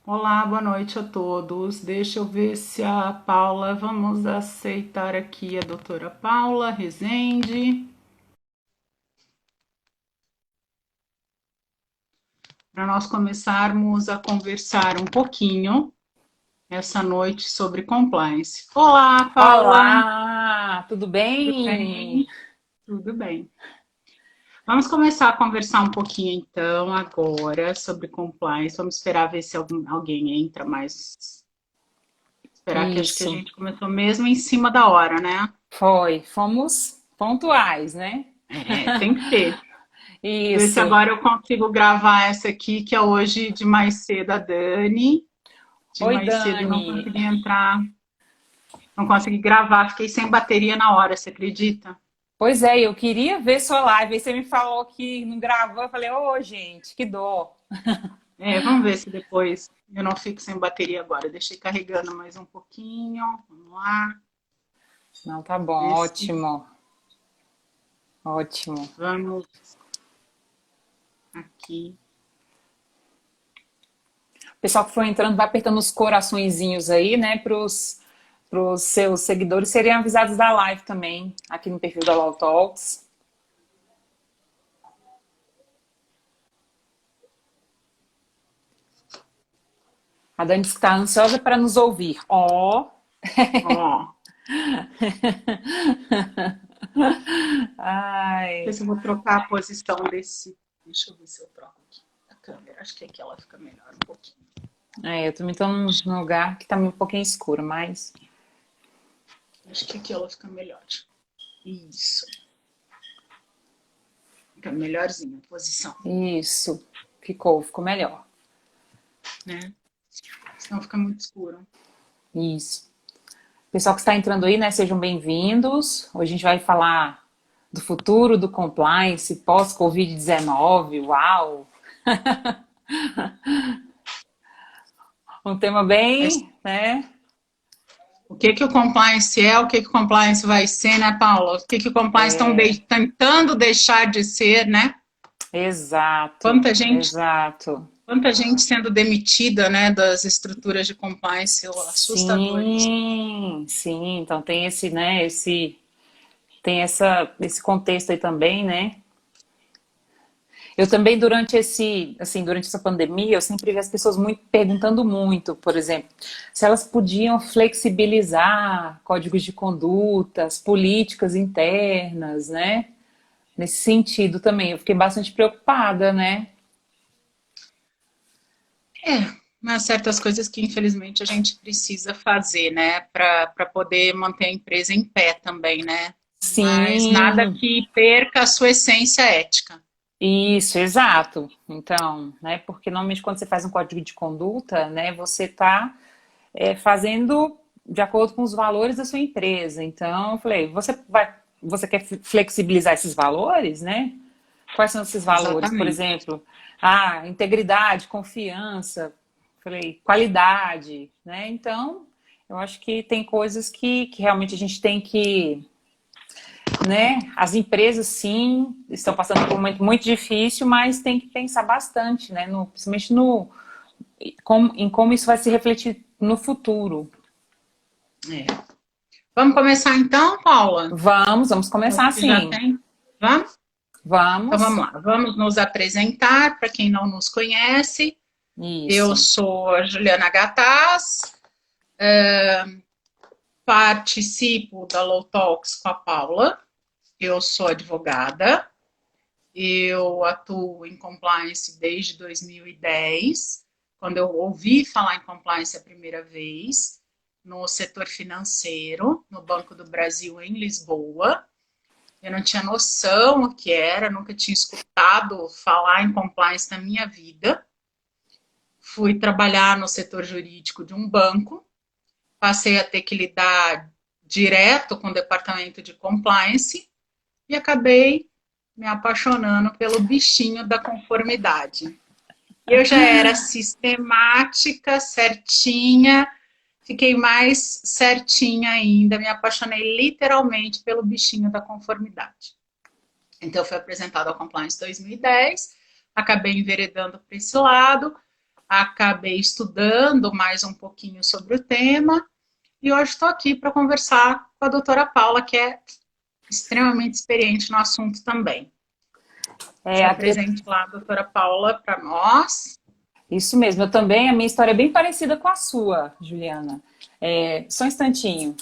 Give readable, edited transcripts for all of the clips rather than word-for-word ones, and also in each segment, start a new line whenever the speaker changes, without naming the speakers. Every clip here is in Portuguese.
Olá, boa noite a todos. Deixa eu ver se a Paula, vamos aceitar aqui a doutora Paula Rezende, para nós começarmos a conversar um pouquinho essa noite sobre compliance. Olá, Paula,
Olá, tudo
tudo
bem?
bem? Tudo bem. Vamos começar a conversar um pouquinho então agora sobre compliance. Vamos esperar ver se alguém entra mais. Esperar que acho que a
Isso,
gente começou mesmo em cima da hora, né?
fomos pontuais, né?
É, tem que ser. Ver se
Isso.
agora eu consigo gravar essa aqui, que é hoje de mais cedo a Dani. De
Oi,
mais cedo eu não
Dani.
consegui entrar, não consegui gravar, fiquei sem bateria na hora, você acredita?
Pois é, eu queria ver sua live, aí você me falou que não gravou, eu falei, ô, gente, que dó.
É, vamos ver se depois eu não fico sem bateria agora. Deixei carregando mais um pouquinho. Vamos lá.
Não, tá bom,
Ver se
ótimo, ótimo.
vamos aqui.
O pessoal que for entrando vai apertando os coraçõezinhos aí, né, pros seus seguidores serem avisados da live também, aqui no perfil da Law Talks. A Dani disse que está ansiosa para nos ouvir. Ó.
Ó, ver
Ai.
se eu vou trocar a posição desse. Deixa eu ver se eu troco aqui a câmera. Acho que aqui ela fica melhor um pouquinho.
É, eu também estou num lugar que está um pouquinho escuro, mas.
Acho que aqui ela fica melhor. Isso. Fica melhorzinha a posição,
Isso. Ficou melhor.
né? Senão fica muito escuro.
Isso. Pessoal que está entrando aí, né? Sejam bem-vindos. Hoje a gente vai falar do futuro do compliance pós-Covid-19. Uau! Um tema
Mas
bem, né?
o que que o compliance é, o que que o compliance vai ser, né, Paula? O que que o compliance estão tentando deixar de ser, né?
Exato,
Quanta gente,
exato.
quanta gente sendo demitida, né, das estruturas de compliance, assustador isso.
Sim, sim. Então tem esse, né? Esse contexto aí também, né? Eu também, durante essa pandemia, eu sempre vi as pessoas perguntando muito, por exemplo, se elas podiam flexibilizar códigos de condutas, políticas internas, né? Nesse sentido também, eu fiquei bastante preocupada, né?
É, mas certas coisas que infelizmente a gente precisa fazer, né, para poder manter a empresa em pé também, né? Mas nada
Sim,
que perca a sua essência ética.
isso, exato. Então, né? Porque normalmente quando você faz um código de conduta, né, você está fazendo de acordo com os valores da sua empresa. Então, eu falei, você quer flexibilizar esses valores, né? Quais são esses valores? Por
Exatamente.
exemplo, integridade, confiança, falei, qualidade, né? Então, eu acho que tem coisas que realmente a gente tem que, né? As empresas, sim, estão passando por um momento muito difícil, mas tem que pensar bastante, né? Principalmente em como isso vai se refletir no futuro.
É. Vamos começar então, Paula?
Vamos começar
Acho que já
assim.
tem. Vamos? Então vamos
Vamos.
lá. Vamos nos apresentar para quem não nos conhece. Eu
Isso.
sou a Juliana Gataz, participo da Low Talks com a Paula. Eu sou advogada. Eu atuo em compliance desde 2010, quando eu ouvi falar em compliance a primeira vez, no setor financeiro, no Banco do Brasil, em Lisboa. Eu não tinha noção o que era, nunca tinha escutado falar em compliance na minha vida. Fui trabalhar no setor jurídico de um banco, passei a ter que lidar direto com o departamento de compliance e acabei me apaixonando pelo bichinho da conformidade. Eu já era sistemática, certinha, fiquei mais certinha ainda, me apaixonei literalmente pelo bichinho da conformidade. Então, foi apresentado ao Compliance 2010, acabei enveredando para esse lado, acabei estudando mais um pouquinho sobre o tema e hoje estou aqui para conversar com a doutora Paula, que é extremamente experiente no assunto também. Se apresente lá, doutora Paula, para nós.
Isso mesmo, eu também, a minha história é bem parecida com a sua, Juliana. Só um instantinho.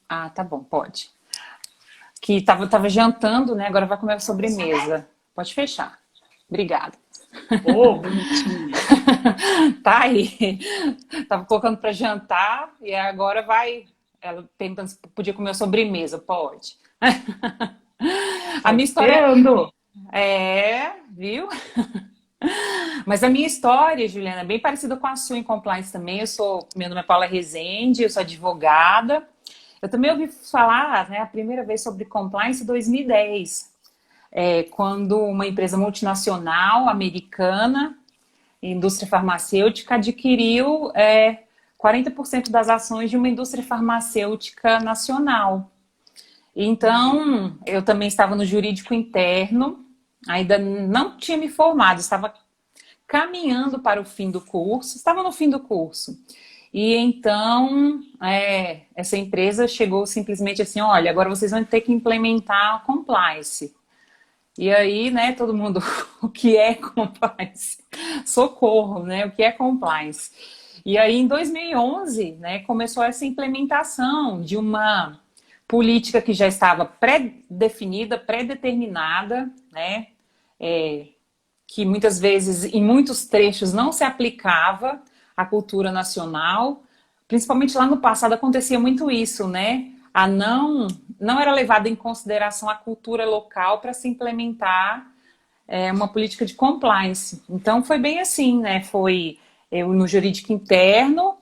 Ah, tá bom, pode. Que tava jantando, né? Agora vai comer a sobremesa. Pode fechar. Obrigada.
Oh, bonitinha.
Tá aí. Tava colocando para jantar e agora vai. Ela perguntando se podia comer a sobremesa. Pode. A minha história. Viu? Mas a minha história, Juliana, é bem parecida com a sua em compliance também. Meu nome é Paula Rezende, eu sou advogada. Eu também ouvi falar, né, a primeira vez sobre compliance em 2010, quando uma empresa multinacional americana, indústria farmacêutica, adquiriu 40% das ações de uma indústria farmacêutica nacional. Então, eu também estava no jurídico interno, ainda não tinha me formado, estava caminhando para o fim do curso, estava no fim do curso. E então, essa empresa chegou simplesmente assim, olha, agora vocês vão ter que implementar a compliance. E aí, né, todo mundo, o que é compliance? Socorro, né, o que é compliance? E aí, em 2011, né, começou essa implementação de uma política que já estava pré-definida, pré-determinada, né, que muitas vezes, em muitos trechos, não se aplicava à cultura nacional. Principalmente lá no passado acontecia muito isso, né? Não era levada em consideração a cultura local para se implementar uma política de compliance. Então foi bem assim, né? Foi eu no jurídico interno,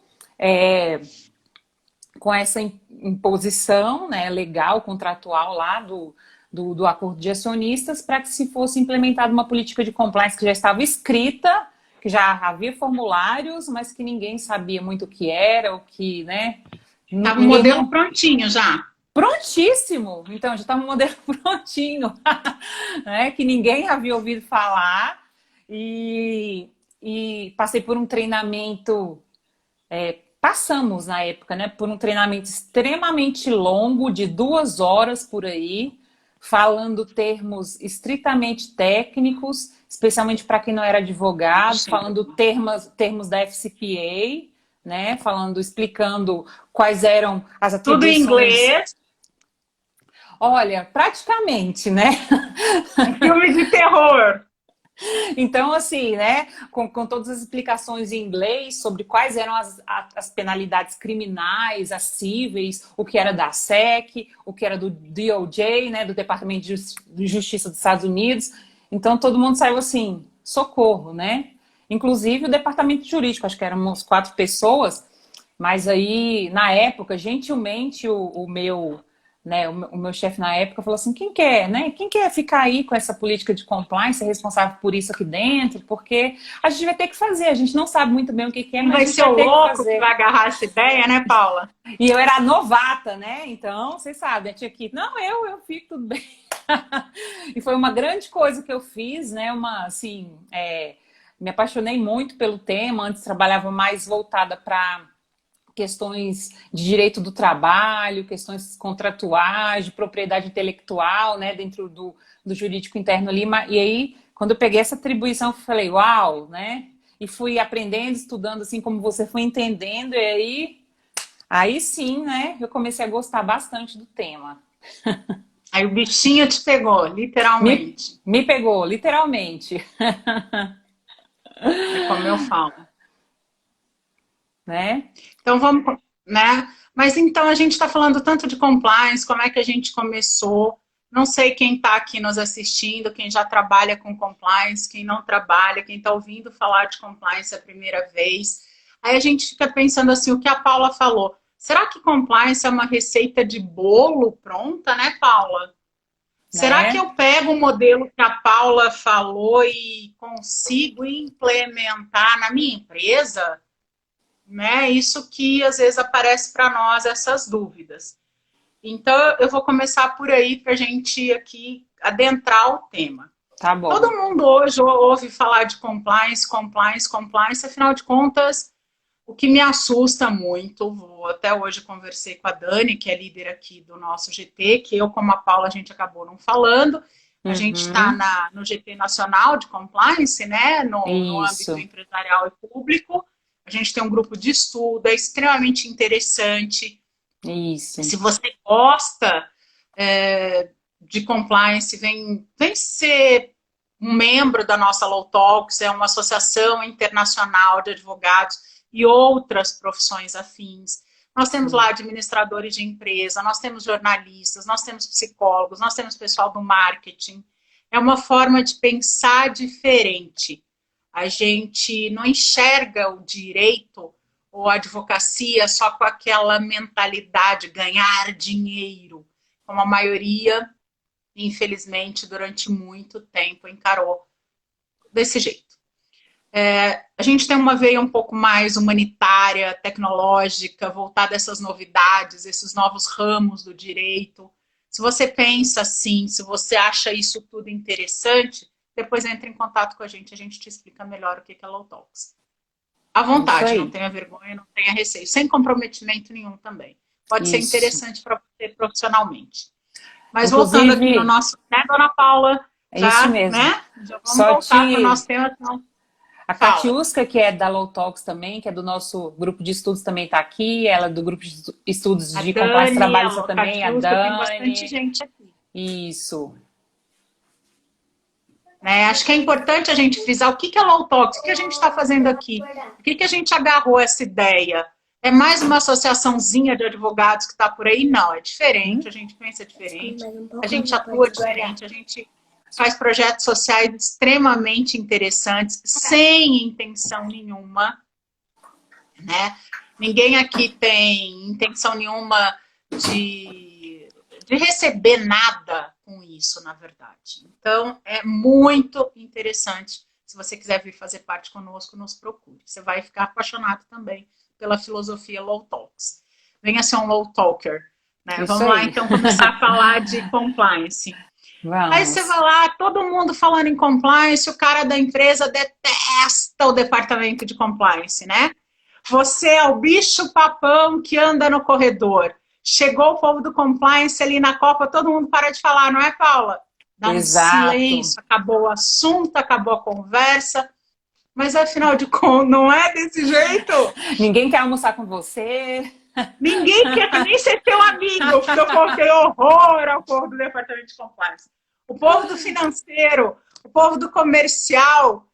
com essa imposição, né, legal, contratual lá do acordo de acionistas, para que se fosse implementada uma política de compliance que já estava escrita, que já havia formulários, mas que ninguém sabia muito o que era, o que, né?
Estava um modelo prontinho já.
Prontíssimo! Então, já estava um modelo prontinho, né? Que ninguém havia ouvido falar. E passei por um treinamento... Passamos, na época, né, por um treinamento extremamente longo, de 2 horas por aí, falando termos estritamente técnicos, especialmente para quem não era advogado, falando termos da FCPA, né, explicando quais eram as atribuições.
Tudo em inglês.
Olha, praticamente, né?
Um filme de terror.
Então, assim, né, com todas as explicações em inglês sobre quais eram as penalidades criminais, as cíveis, o que era da SEC, o que era do DOJ, né, do Departamento de Justiça dos Estados Unidos. Então, todo mundo saiu assim, socorro, né? Inclusive o Departamento Jurídico, acho que eram umas 4 pessoas, mas aí, na época, gentilmente, o meu chefe na época falou assim, quem quer ficar aí com essa política de compliance, ser responsável por isso aqui dentro, porque a gente vai ter que fazer, a gente não sabe muito bem o que é, mas
vai
a gente
ser
vai ter
o louco
que fazer.
Que vai agarrar essa ideia, né, Paula?
E eu era novata, né, então, vocês sabem, eu tinha que, eu fico tudo bem. E foi uma grande coisa que eu fiz, né, me apaixonei muito pelo tema, antes trabalhava mais voltada para questões de direito do trabalho, questões contratuais, de propriedade intelectual, né, dentro do jurídico interno ali. E aí, quando eu peguei essa atribuição, eu falei, uau, né? E fui aprendendo, estudando, assim como você foi entendendo, e aí sim, né, eu comecei a gostar bastante do tema.
Aí o bichinho te pegou, literalmente.
Me pegou, literalmente.
É como eu falo.
Né?
Então vamos, né? Mas então a gente está falando tanto de compliance, como é que a gente começou. Não sei quem está aqui nos assistindo, quem já trabalha com compliance, quem não trabalha, quem está ouvindo falar de compliance a primeira vez. Aí a gente fica pensando assim, o que a Paula falou. Será que compliance é uma receita de bolo pronta, né, Paula? Será que eu pego o modelo que a Paula falou e consigo implementar na minha empresa? Né? Isso que às vezes aparece para nós, essas dúvidas. Então, eu vou começar por aí para a gente aqui adentrar o tema.
Tá bom.
Todo mundo hoje ouve falar de compliance, compliance, compliance, afinal de contas, o que me assusta muito, até hoje conversei com a Dani, que é líder aqui do nosso GT, que eu, como a Paula, a gente acabou não falando. A gente está no GT Nacional de Compliance, né? No âmbito empresarial e público. A gente tem um grupo de estudo, é extremamente interessante.
Isso.
Se você gosta de compliance, vem ser um membro da nossa Law Talks, é uma associação internacional de advogados e outras profissões afins. Nós temos lá administradores de empresa, nós temos jornalistas, nós temos psicólogos, nós temos pessoal do marketing. É uma forma de pensar diferente. A gente não enxerga o direito ou a advocacia só com aquela mentalidade, ganhar dinheiro, como a maioria, infelizmente, durante muito tempo encarou desse jeito. A gente tem uma veia um pouco mais humanitária, tecnológica, voltada a essas novidades, esses novos ramos do direito. Se você pensa assim, se você acha isso tudo interessante, depois entre em contato com a gente te explica melhor o que é Law Talks. À vontade, não tenha vergonha, não tenha receio, sem comprometimento nenhum também. Pode ser interessante para você profissionalmente. Mas
inclusive,
voltando aqui no nosso, né, Dona Paula?
Já, isso mesmo.
Né? Já vamos voltar para o nosso tema. Então,
a Catiusca, que é da Law Talks também, que é do nosso grupo de estudos, também está aqui. Ela é do grupo de estudos de compliance trabalhista também,
Catiusca,
a Dani.
Tem bastante gente aqui.
Isso.
Né? Acho que é importante a gente frisar o que é Law Talks, o que a gente está fazendo aqui, o que a gente agarrou essa ideia. É mais uma associaçãozinha de advogados que está por aí? Não, é diferente, a gente pensa diferente, a gente atua diferente, a gente faz projetos sociais extremamente interessantes, sem intenção nenhuma, né? Ninguém aqui tem intenção nenhuma de receber nada com isso, na verdade. Então, é muito interessante. Se você quiser vir fazer parte conosco, nos procure. Você vai ficar apaixonado também pela filosofia Law Talks. Venha ser um Law Talker. Né? Vamos lá, então, começar a falar de compliance.
Vamos.
Aí você vai lá, todo mundo falando em compliance, o cara da empresa detesta o departamento de compliance, né? Você é o bicho papão que anda no corredor. Chegou o povo do compliance ali na Copa, todo mundo para de falar, não é, Paula? Dá um silêncio, acabou o assunto, acabou a conversa. Mas afinal de contas, não é desse jeito?
Ninguém quer almoçar com você.
Ninguém quer nem ser teu amigo, porque eu contei horror ao povo do departamento de compliance. O povo do financeiro, o povo do comercial,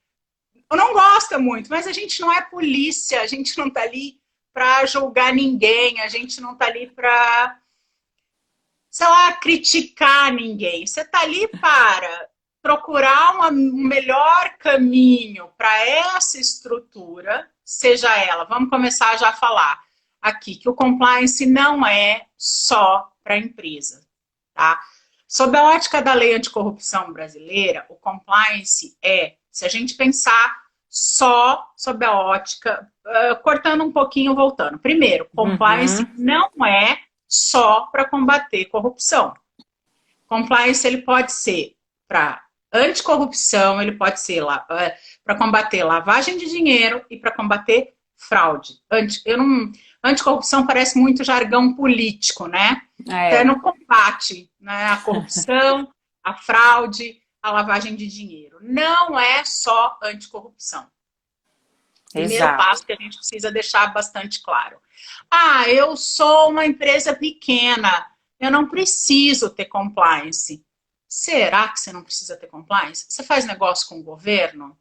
não gosta muito, mas a gente não é polícia, a gente não está ali para julgar ninguém, a gente não está ali para, sei lá, criticar ninguém. Você está ali para procurar um melhor caminho para essa estrutura, seja ela, vamos começar já a falar aqui, que o compliance não é só para a empresa, tá? Sob a ótica da lei anticorrupção brasileira, o compliance se a gente pensar só sob a ótica, cortando um pouquinho, voltando. Primeiro, compliance não é só para combater corrupção. Compliance, ele pode ser para anticorrupção, ele pode ser para combater lavagem de dinheiro e para combater fraude. Anticorrupção parece muito jargão político, né? Até no combate, né? A corrupção, a fraude, a lavagem de dinheiro. Não é só anticorrupção. Primeiro passo que a gente precisa deixar bastante claro. Ah, eu sou uma empresa pequena, eu não preciso ter compliance. Será que você não precisa ter compliance? Você faz negócio com o governo?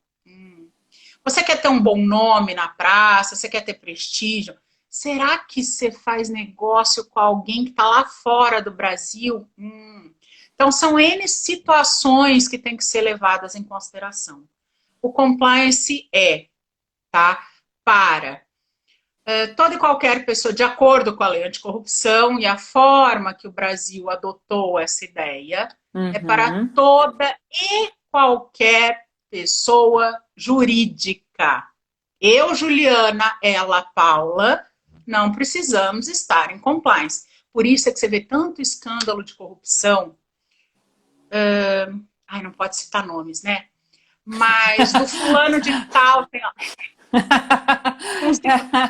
Você quer ter um bom nome na praça? Você quer ter prestígio? Será que você faz negócio com alguém que está lá fora do Brasil? Então, são N situações que têm que ser levadas em consideração. O compliance para toda e qualquer pessoa, de acordo com a lei anticorrupção e a forma que o Brasil adotou essa ideia, é para toda e qualquer pessoa jurídica. Eu, Juliana, ela, Paula, não precisamos estar em compliance. Por isso é que você vê tanto escândalo de corrupção. Ai, não pode citar nomes, né? Mas do fulano de tal, tem, ó,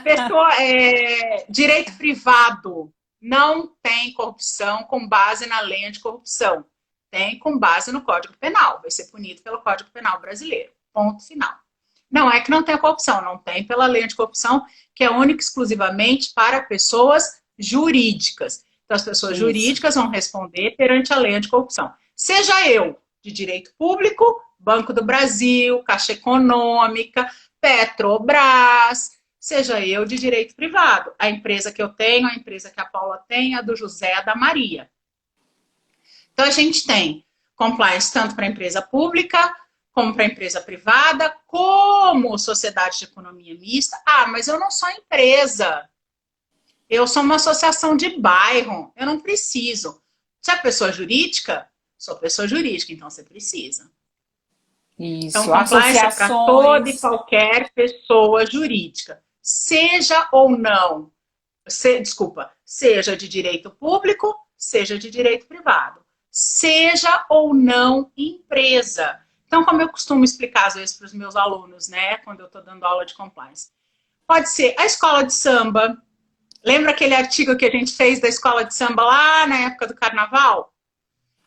pessoa, direito privado não tem corrupção com base na lei anticorrupção. Tem com base no Código Penal. Vai ser punido pelo Código Penal brasileiro. Ponto final. Não é que não tenha corrupção, não tem pela lei anticorrupção, que é única e exclusivamente para pessoas jurídicas. Então, as pessoas jurídicas vão responder perante a lei anticorrupção. Seja eu, de direito público, Banco do Brasil, Caixa Econômica, Petrobras, seja eu de direito privado. A empresa que eu tenho, a empresa que a Paula tem, a do José, a da Maria. Então, a gente tem compliance tanto para a empresa pública, como para a empresa privada, como sociedade de economia mista. Ah, mas eu não sou empresa. Eu sou uma associação de bairro. Eu não preciso. Você é pessoa jurídica? Sou pessoa jurídica, então você precisa.
Isso,
então, compliance é para toda e qualquer pessoa jurídica. Seja ou não, seja de direito público, seja de direito privado. Seja ou não empresa. Então, como eu costumo explicar às vezes para os meus alunos, né, quando eu estou dando aula de compliance, pode ser a escola de samba. Lembra aquele artigo que a gente fez da escola de samba lá na época do carnaval?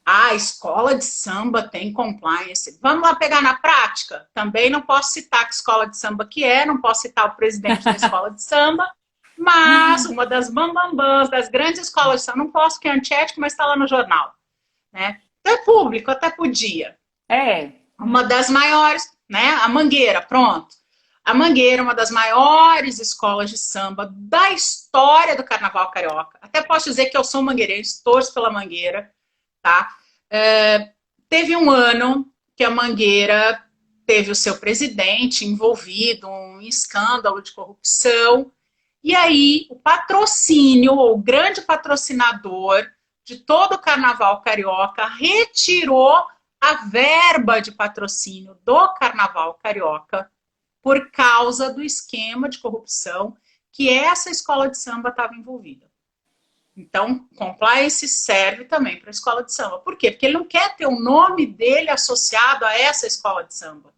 Ah, a escola de samba tem compliance. Vamos lá pegar na prática? Também não posso citar que escola de samba que é, não posso citar o presidente da escola de samba, mas uma das bambambãs, das grandes escolas de samba, não posso, que é antiético, mas está lá no jornal. Né? Então é público, até podia. Uma das maiores, né? A Mangueira, pronto. A Mangueira, uma das maiores escolas de samba da história do Carnaval Carioca. Até posso dizer que eu sou mangueirense, torço pela Mangueira, tá? Teve um ano que a Mangueira teve o seu presidente envolvido em um escândalo de corrupção, e aí o patrocínio, ou o grande patrocinador de todo o Carnaval Carioca, retirou a verba de patrocínio do Carnaval Carioca por causa do esquema de corrupção que essa escola de samba estava envolvida. Então, compliance serve também para a escola de samba. Por quê? Porque ele não quer ter o nome dele associado a essa escola de samba.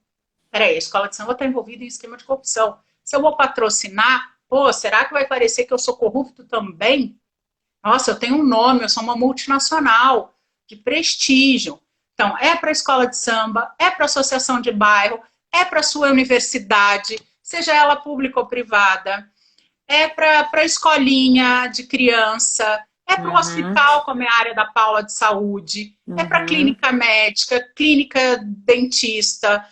Peraí, a escola de samba está envolvida em esquema de corrupção. Se eu vou patrocinar, pô, será que vai parecer que eu sou corrupto também? Nossa, eu tenho um nome, eu sou uma multinacional de prestígio. Então, é para a escola de samba, é para a associação de bairro, é para a sua universidade, seja ela pública ou privada, é para a escolinha de criança, é para o hospital, como é a área da Paula de saúde, é para a clínica médica, clínica dentista.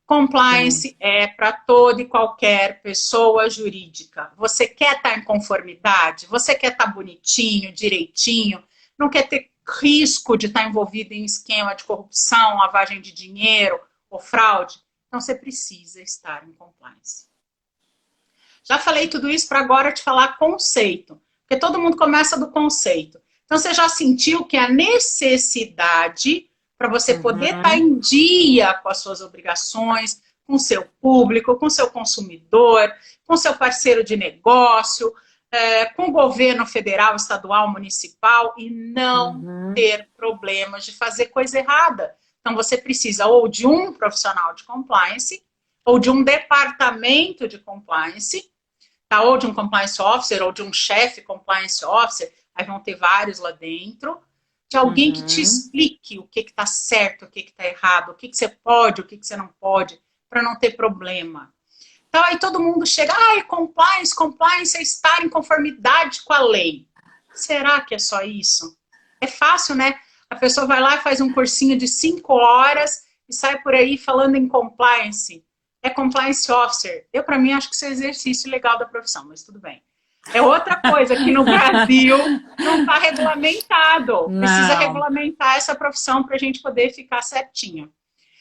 Compliance é para toda e qualquer pessoa jurídica. Você quer estar em conformidade? Você quer estar bonitinho, direitinho? Não quer ter risco de estar envolvido em esquema de corrupção, lavagem de dinheiro ou fraude? Então você precisa estar em compliance. Já falei tudo isso para agora te falar conceito, porque todo mundo começa do conceito. Então você já sentiu que a necessidade para você poder estar em dia com as suas obrigações, com o seu público, com o seu consumidor, com o seu parceiro de negócio, com o governo federal, estadual, municipal, e não ter problemas de fazer coisa errada. Então você precisa ou de um profissional de compliance, ou de um departamento de compliance, tá? Ou de um compliance officer, ou de um chefe compliance officer, aí vão ter vários lá dentro, de alguém que te explique o que está certo, o que está errado, o que você pode, o que você não pode, para não ter problema. Então, aí todo mundo chega, compliance é estar em conformidade com a lei. Será que é só isso? É fácil, né? A pessoa vai lá e faz um cursinho de 5 horas e sai por aí falando em compliance. É compliance officer. Eu, para mim, acho que isso é exercício legal da profissão, mas tudo bem. É outra coisa que no Brasil não está regulamentado. Não. Precisa regulamentar essa profissão para a gente poder ficar certinho.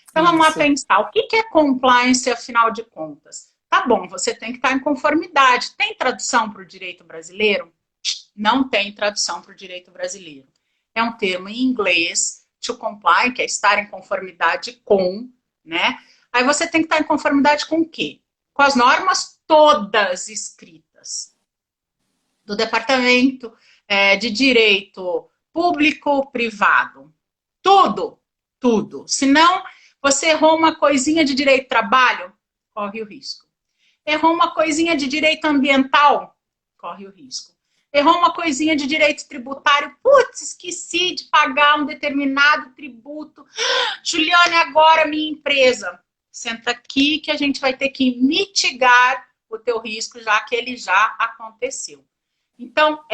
Então vamos lá pensar. O que é compliance, afinal de contas? Tá bom, você tem que estar em conformidade. Tem tradução para o direito brasileiro? Não tem tradução para o direito brasileiro. É um termo em inglês, to comply, que é estar em conformidade com, né? Aí você tem que estar em conformidade com o quê? Com as normas todas escritas do Departamento de Direito Público-Privado. Tudo tudo. Senão, você errou uma coisinha de direito do trabalho, corre o risco. Errou uma coisinha de direito ambiental, corre o risco. Errou uma coisinha de direito tributário, putz, esqueci de pagar um determinado tributo. Juliane, agora minha empresa. Senta aqui que a gente vai ter que mitigar o teu risco, já que ele já aconteceu. Então,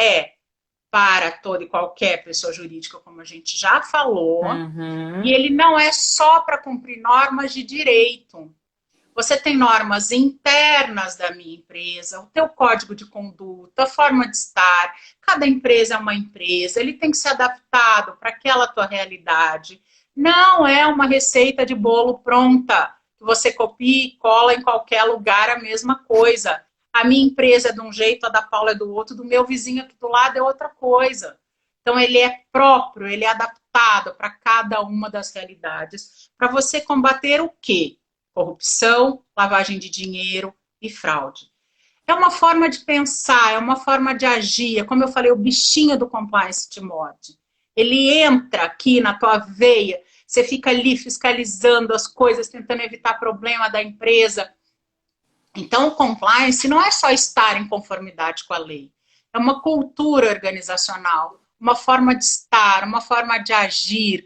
para toda e qualquer pessoa jurídica, como a gente já falou, e ele não é só para cumprir normas de direito. Você tem normas internas da minha empresa, o teu código de conduta, a forma de estar. Cada empresa é uma empresa, ele tem que ser adaptado para aquela tua realidade. Não é uma receita de bolo pronta, que você copia e cola em qualquer lugar a mesma coisa. A minha empresa é de um jeito, a da Paula é do outro, do meu vizinho aqui do lado é outra coisa. Então, ele é próprio, ele é adaptado para cada uma das realidades. Para você combater o quê? Corrupção, lavagem de dinheiro e fraude. É uma forma de pensar, é uma forma de agir. É como eu falei, o bichinho do compliance te morde. Ele entra aqui na tua veia, você fica ali fiscalizando as coisas, tentando evitar problema da empresa. Então, o compliance não é só estar em conformidade com a lei. É uma cultura organizacional, uma forma de estar, uma forma de agir.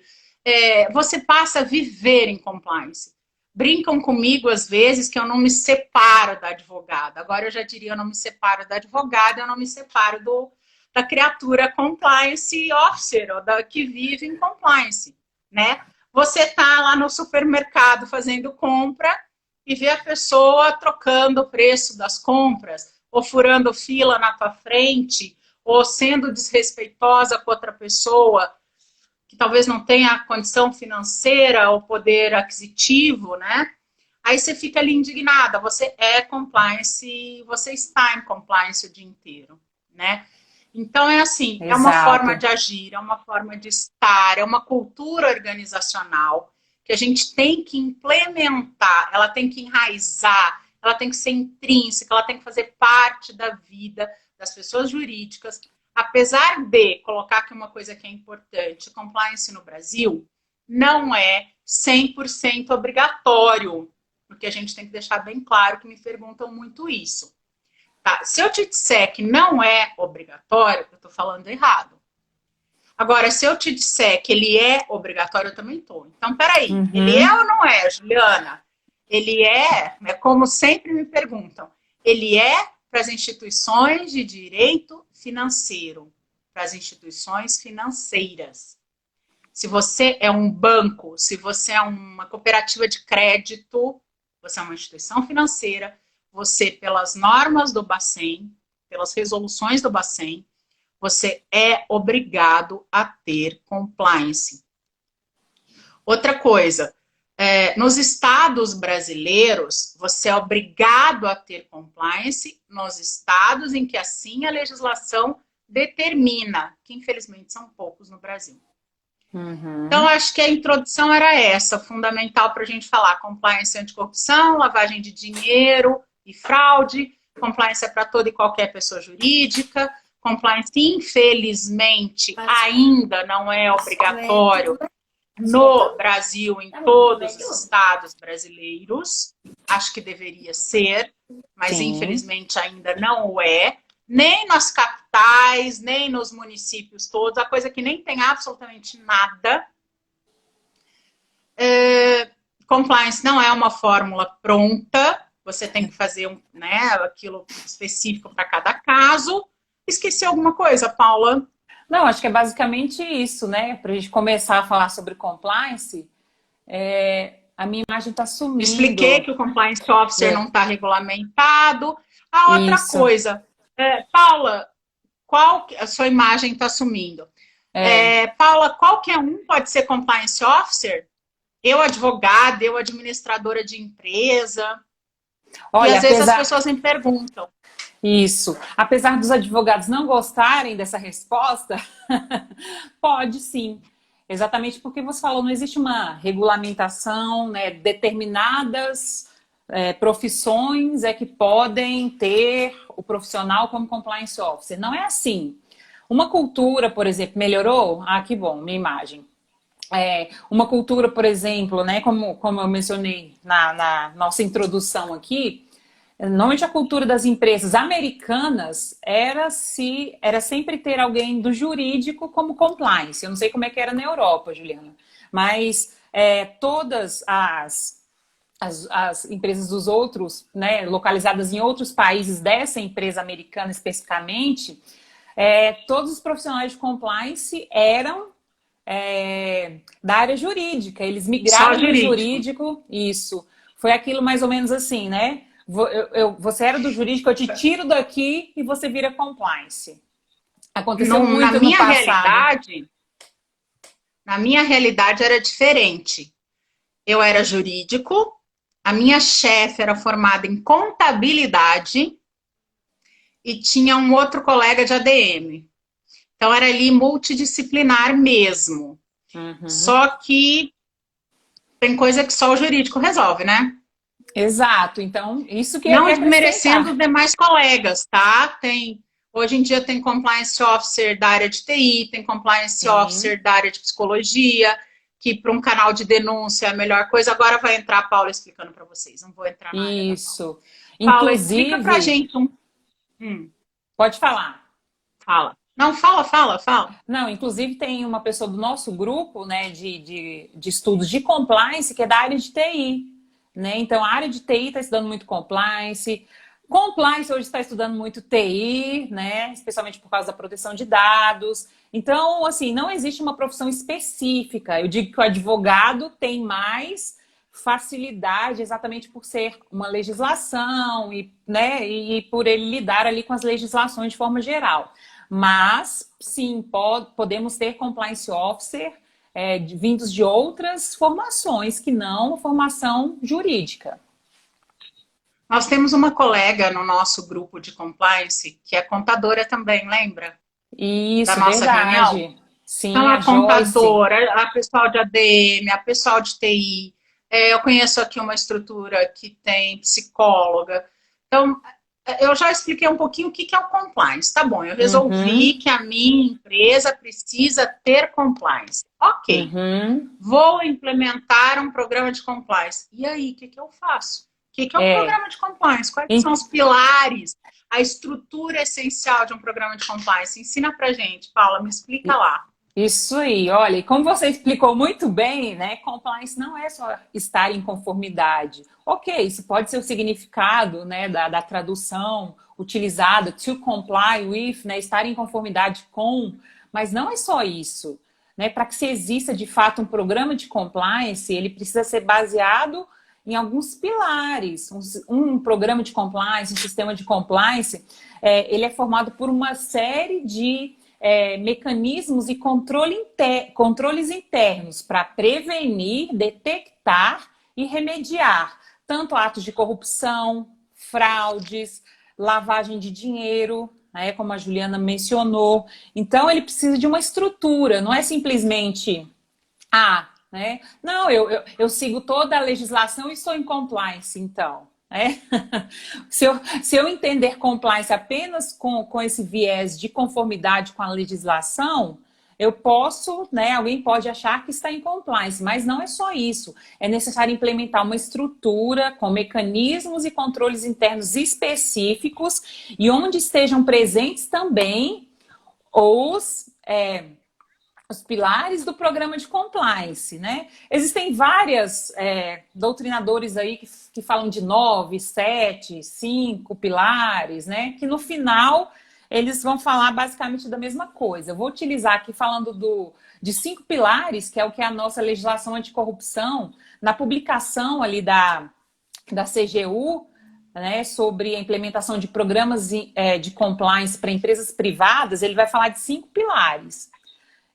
Você passa a viver em compliance. Brincam comigo, às vezes, que eu não me separo da advogada. Agora eu já diria, eu não me separo da advogada, eu não me separo da criatura compliance officer, ou da que vive em compliance, né? Você está lá no supermercado fazendo compra e vê a pessoa trocando o preço das compras, ou furando fila na tua frente, ou sendo desrespeitosa com outra pessoa, que talvez não tenha a condição financeira ou poder aquisitivo, né? Aí você fica ali indignada, você é compliance, você está em compliance o dia inteiro, né? Então é assim,
Exato.
É uma forma de agir, é uma forma de estar, é uma cultura organizacional que a gente tem que implementar, ela tem que enraizar, ela tem que ser intrínseca, ela tem que fazer parte da vida das pessoas jurídicas. Apesar de colocar aqui uma coisa que é importante, compliance no Brasil não é 100% obrigatório, porque a gente tem que deixar bem claro que me perguntam muito isso. Tá? Se eu te disser que não é obrigatório, eu estou falando errado. Agora, se eu te disser que ele é obrigatório, eu também estou. Então, peraí, ele é ou não é, Juliana? Ele é como sempre me perguntam, ele é para as instituições de direito financeiro, para as instituições financeiras. Se você é um banco, se você é uma cooperativa de crédito, você é uma instituição financeira, você, pelas normas do Bacen, pelas resoluções do Bacen, você é obrigado a ter compliance. Outra coisa, nos estados brasileiros, você é obrigado a ter compliance nos estados em que assim a legislação determina, que infelizmente são poucos no Brasil. Então, acho que a introdução era essa, fundamental para a gente falar compliance anticorrupção, lavagem de dinheiro e fraude, compliance é para toda e qualquer pessoa jurídica, compliance, infelizmente, ainda não é obrigatório no Brasil, em todos os estados brasileiros. Acho que deveria ser, mas sim, infelizmente ainda não o é. Nem nas capitais, nem nos municípios todos. A coisa que nem tem absolutamente nada. Compliance não é uma fórmula pronta. Você tem que fazer aquilo específico para cada caso. Esqueci alguma coisa, Paula?
Não, acho que é basicamente isso, né? Para a gente começar a falar sobre compliance, a minha imagem está sumindo.
Expliquei que o compliance officer não está regulamentado. A outra coisa, Paula, a sua imagem está sumindo. Paula, qualquer um pode ser compliance officer? Eu advogada, eu administradora de empresa.
Olha,
e às vezes as pessoas me perguntam.
Isso. Apesar dos advogados não gostarem dessa resposta, pode sim. Exatamente porque você falou, não existe uma regulamentação, né? Determinadas profissões que podem ter o profissional como compliance officer. Não é assim. Uma cultura, por exemplo, melhorou? Ah, que bom, minha imagem. uma cultura, por exemplo, né, como eu mencionei na nossa introdução aqui, normalmente a cultura das empresas americanas era sempre ter alguém do jurídico como compliance. Eu não sei como é que era na Europa, Juliana, mas todas as empresas dos outros, né, localizadas em outros países dessa empresa americana especificamente, todos os profissionais de compliance eram da área jurídica. Eles
Só
migraram para o
jurídico.
jurídico, isso. Foi aquilo mais ou menos assim, né? Você era do jurídico, eu te tiro daqui e você vira compliance. Aconteceu
Na
muito no
minha
passado.
realidade, era diferente. Eu era jurídico, a minha chefe era formada em contabilidade e tinha um outro colega de ADM. Então era ali multidisciplinar mesmo.
Uhum.
Só que tem coisa que só o jurídico resolve, né?
Exato. Então, isso que eu
Não
ia
desmerecendo
acrescentar.
os demais colegas, tá? Hoje em dia tem compliance officer da área de TI, tem compliance
Sim,
officer da área de psicologia, que para um canal de denúncia é a melhor coisa. Agora vai entrar a Paula explicando para vocês. Não vou entrar na área da Paula.
isso.
Paula, explica para a
Inclusive,
gente um. Hum,
pode falar.
fala. Não, fala.
Não, inclusive tem uma pessoa do nosso grupo, né, de estudos de compliance, que é da área de TI, né? Então, a área de TI está estudando muito compliance. Compliance hoje está estudando muito TI, né? Especialmente por causa da proteção de dados. Então, assim, não existe uma profissão específica. Eu digo que o advogado tem mais facilidade exatamente por ser uma legislação e, né, e por ele lidar ali com as legislações de forma geral. Mas, sim, podemos ter compliance officer vindos de outras formações que não formação jurídica.
Nós temos uma colega no nosso grupo de compliance que é contadora também, lembra? Da
Isso,
nossa reunião?
verdade.
Então,
Sim, a
a
Joyce.
contadora, a pessoal de ADM, a pessoal de TI. Eu conheço aqui uma estrutura que tem psicóloga. Então, eu já expliquei um pouquinho o que é o compliance. Tá bom, eu resolvi
Uhum,
que a minha empresa precisa ter compliance. Ok,
uhum.
vou implementar um programa de compliance. E aí, o que eu faço? O que é um
É.
programa de compliance? Quais são
In-
os pilares, a estrutura essencial de um programa de compliance? Ensina pra gente, Paula, me explica lá.
Isso aí, olha, e como você explicou muito bem, né? Compliance não é só estar em conformidade. Ok, isso pode ser o significado, né, da tradução utilizada, to comply with, né, estar em conformidade com, mas não é só isso. Né? Para que se exista de fato um programa de compliance, ele precisa ser baseado em alguns pilares. Um programa de compliance, um sistema de compliance, ele é formado por uma série de mecanismos e controles internos para prevenir, detectar e remediar tanto atos de corrupção, fraudes, lavagem de dinheiro, né, como a Juliana mencionou. Então, ele precisa de uma estrutura, não é simplesmente né? Não, eu sigo toda a legislação e estou em compliance, então. É? Se eu entender compliance apenas com esse viés de conformidade com a legislação, eu posso, né? Alguém pode achar que está em compliance, mas não é só isso. É necessário implementar uma estrutura com mecanismos e controles internos específicos e onde estejam presentes também os pilares do programa de compliance, né? Existem várias doutrinadores aí que falam de 9, 7, 5 pilares, né? Que no final eles vão falar basicamente da mesma coisa. Eu vou utilizar aqui falando de 5 pilares, que é o que é a nossa legislação anticorrupção, na publicação ali da CGU, né, sobre a implementação de programas de compliance para empresas privadas, ele vai falar de 5 pilares.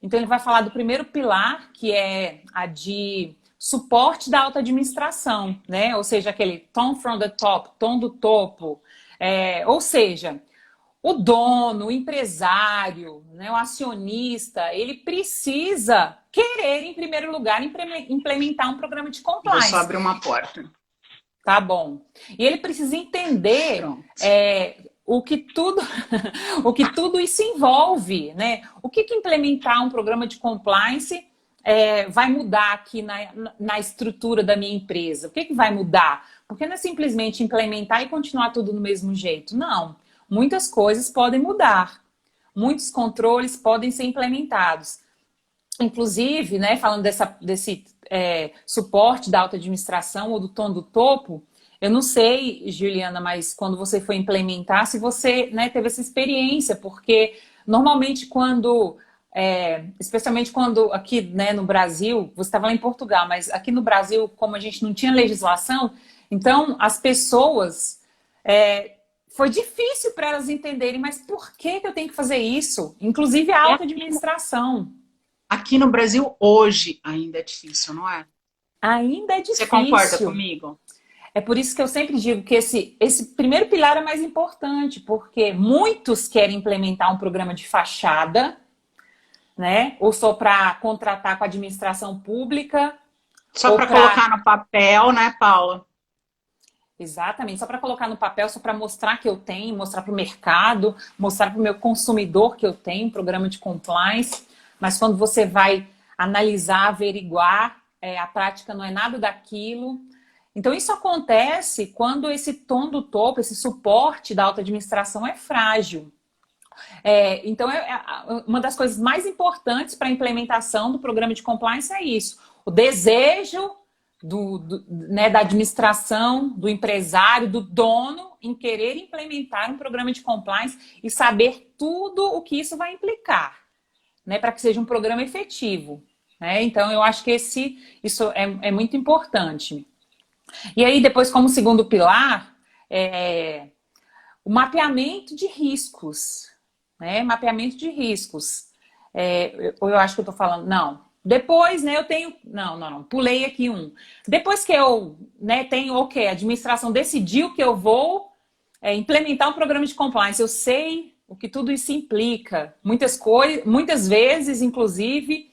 Então, ele vai falar do primeiro pilar, que é a de suporte da alta administração, né? Ou seja, aquele tom from the top, tom do topo. Ou seja, o dono, o empresário, né, o acionista, ele precisa querer, em primeiro lugar, implementar um programa de
Vou só
compliance.
abrir uma porta.
Tá bom. E ele precisa entender
Pronto.
o que tudo, o que tudo isso envolve, né? O que implementar um programa de compliance vai mudar aqui na estrutura da minha empresa? O que, que vai mudar? Porque não é simplesmente implementar e continuar tudo do mesmo jeito. Não. Muitas coisas podem mudar. Muitos controles podem ser implementados. Inclusive, né, falando desse suporte da alta administração ou do tom do topo, eu não sei, Juliana, mas quando você foi implementar, se você, né, teve essa experiência, porque normalmente especialmente quando aqui, né, no Brasil, você estava lá em Portugal, mas aqui no Brasil, como a gente não tinha legislação, então as pessoas, foi difícil para elas entenderem, mas por que eu tenho que fazer isso? Inclusive a alta administração.
Aqui no Brasil, hoje, ainda é difícil, não é?
Ainda é difícil.
Você concorda comigo?
É por isso que eu sempre digo que esse primeiro pilar é mais importante, porque muitos querem implementar um programa de fachada, né? Ou só para contratar com a administração pública.
Só para colocar no papel, né, Paula?
Exatamente, só para colocar no papel, só para mostrar que eu tenho, mostrar para o mercado, mostrar para o meu consumidor que eu tenho um programa de compliance. Mas quando você vai analisar, averiguar, a prática não é nada daquilo. Então, isso acontece quando esse tom do topo, esse suporte da alta administração é frágil. Então, uma das coisas mais importantes para a implementação do programa de compliance é isso. O desejo né, da administração, do empresário, do dono em querer implementar um programa de compliance e saber tudo o que isso vai implicar, né, para que seja um programa efetivo. Né? Então, eu acho que isso é muito importante. E aí, depois, como segundo pilar, o mapeamento de riscos. Né? Mapeamento de riscos. Eu acho que eu estou falando... Não. Depois, né, eu tenho... Não. Pulei aqui um. Depois que eu, né, tenho, ok, a administração decidiu que eu vou implementar um programa de compliance. Eu sei o que tudo isso implica. Muitas vezes, inclusive,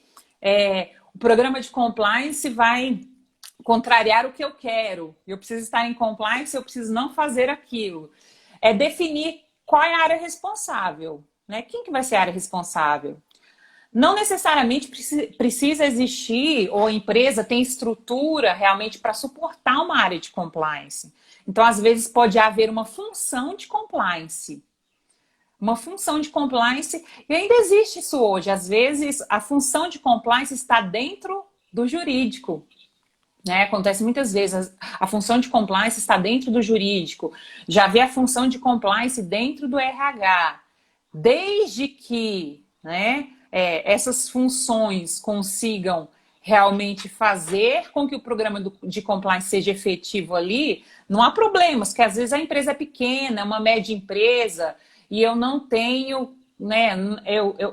o programa de compliance vai contrariar o que eu quero. Eu preciso estar em compliance, eu preciso não fazer aquilo. É definir qual é a área responsável. Né? Quem que vai ser a área responsável? Não necessariamente precisa existir, ou a empresa tem estrutura realmente para suportar uma área de compliance. Então, às vezes, pode haver uma função de compliance. Uma função de compliance, e ainda existe isso hoje. Às vezes, a função de compliance está dentro do jurídico. Né? Acontece muitas vezes, a função de compliance está dentro do jurídico. Já vê a função de compliance dentro do RH. Desde que, né, essas funções consigam realmente fazer com que o programa de compliance seja efetivo ali, não há problemas, porque às vezes a empresa é pequena, é uma média empresa, e eu não tenho, né,